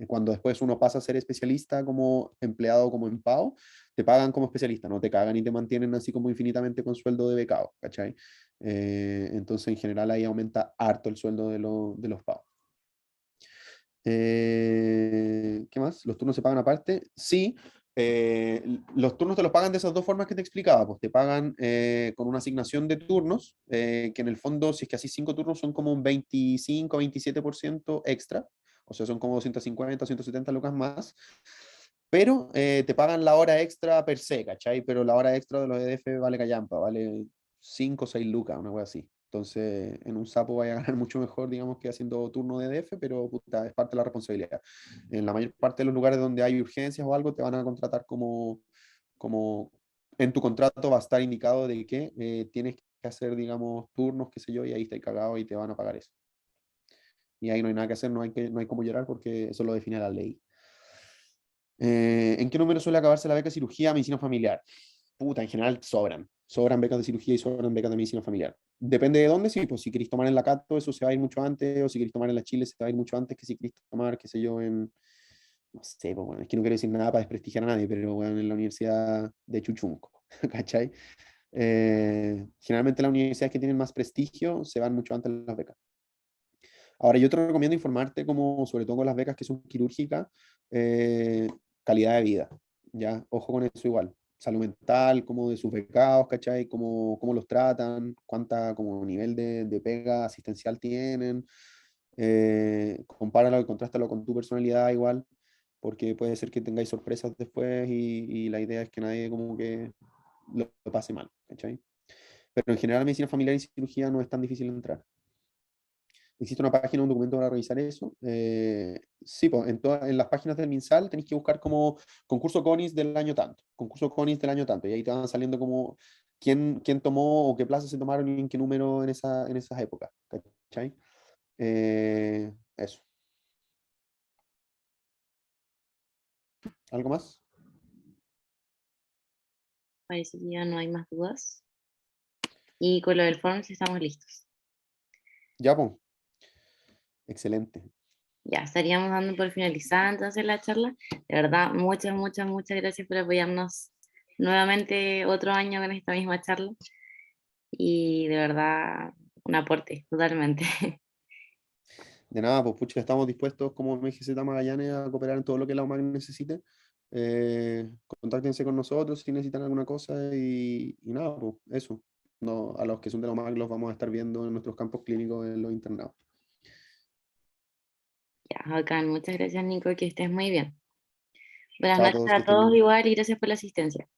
Cuando después uno pasa a ser especialista como empleado, como en PAO, te pagan como especialista, no te cagan y te mantienen así como infinitamente con sueldo de becado, ¿cachai? Entonces, en general, ahí aumenta harto el sueldo de los PAO. ¿Qué más? ¿Los turnos se pagan aparte? Sí. Los turnos te los pagan de esas dos formas que te explicaba, pues te pagan con una asignación de turnos, que en el fondo, si es que así 5 turnos, son como un 25-27% extra, o sea, son como 250, 170 lucas más, pero te pagan la hora extra per se, ¿cachai? Pero la hora extra de los EDF vale callampa, vale 5 o 6 lucas, una cosa así. Entonces, en un sapo vaya a ganar mucho mejor, digamos, que haciendo turno de EDF, pero puta, es parte de la responsabilidad. En la mayor parte de los lugares donde hay urgencias o algo, te van a contratar como en tu contrato va a estar indicado de que tienes que hacer, digamos, turnos, qué sé yo, y ahí está cagado y te van a pagar eso. Y ahí no hay nada que hacer, no hay como llorar porque eso lo define la ley. ¿En qué número suele acabarse la beca de cirugía, medicina familiar? Puta, en general sobran. Sobran becas de cirugía y sobran becas de medicina familiar. Depende de dónde, sí, pues si queréis tomar en la Cato, eso se va a ir mucho antes, o si queréis tomar en la Chile, se va a ir mucho antes que si queréis tomar, qué sé yo, no sé, pues bueno, es que no quiero decir nada para desprestigiar a nadie, pero bueno, en la Universidad de Chuchunco, ¿cachai? Generalmente las universidades que tienen más prestigio se van mucho antes de las becas. Ahora, yo te recomiendo informarte como, sobre todo con las becas que son quirúrgicas, eh, calidad de vida, ¿ya? Ojo con eso igual. Salud mental, como de sus becados, ¿cachai? Cómo los tratan, cuánta como nivel de pega asistencial tienen. Compáralo y contrástalo con tu personalidad igual, porque puede ser que tengáis sorpresas después y la idea es que nadie como que lo pase mal, ¿cachai? Pero en general medicina familiar y cirugía no es tan difícil entrar. Existe una página, un documento para revisar eso. Sí, pues, en las páginas del MinSal tenéis que buscar como concurso CONIS del año tanto, concurso CONIS del año tanto, y ahí te van saliendo como quién tomó o qué plazas se tomaron y en qué número en esas épocas. ¿Cachai? Eso. ¿Algo más? Parece que ya no hay más dudas. Y con lo del forms estamos listos. Ya, pues. Excelente. Ya estaríamos dando por finalizada entonces la charla. De verdad, muchas, muchas, muchas gracias por apoyarnos nuevamente otro año con esta misma charla. Y de verdad, un aporte, totalmente. De nada, pues pucha, estamos dispuestos como MGZ Magallanes a cooperar en todo lo que la UMAC necesite. Contáctense con nosotros si necesitan alguna cosa y nada, pues eso. No, a los que son de la UMAC los vamos a estar viendo en nuestros campos clínicos en los internados. Ya, bacán. Muchas gracias, Nico, que estés muy bien. Buenas Chao a noches todos, que a estén todos bien. igual y gracias por la asistencia.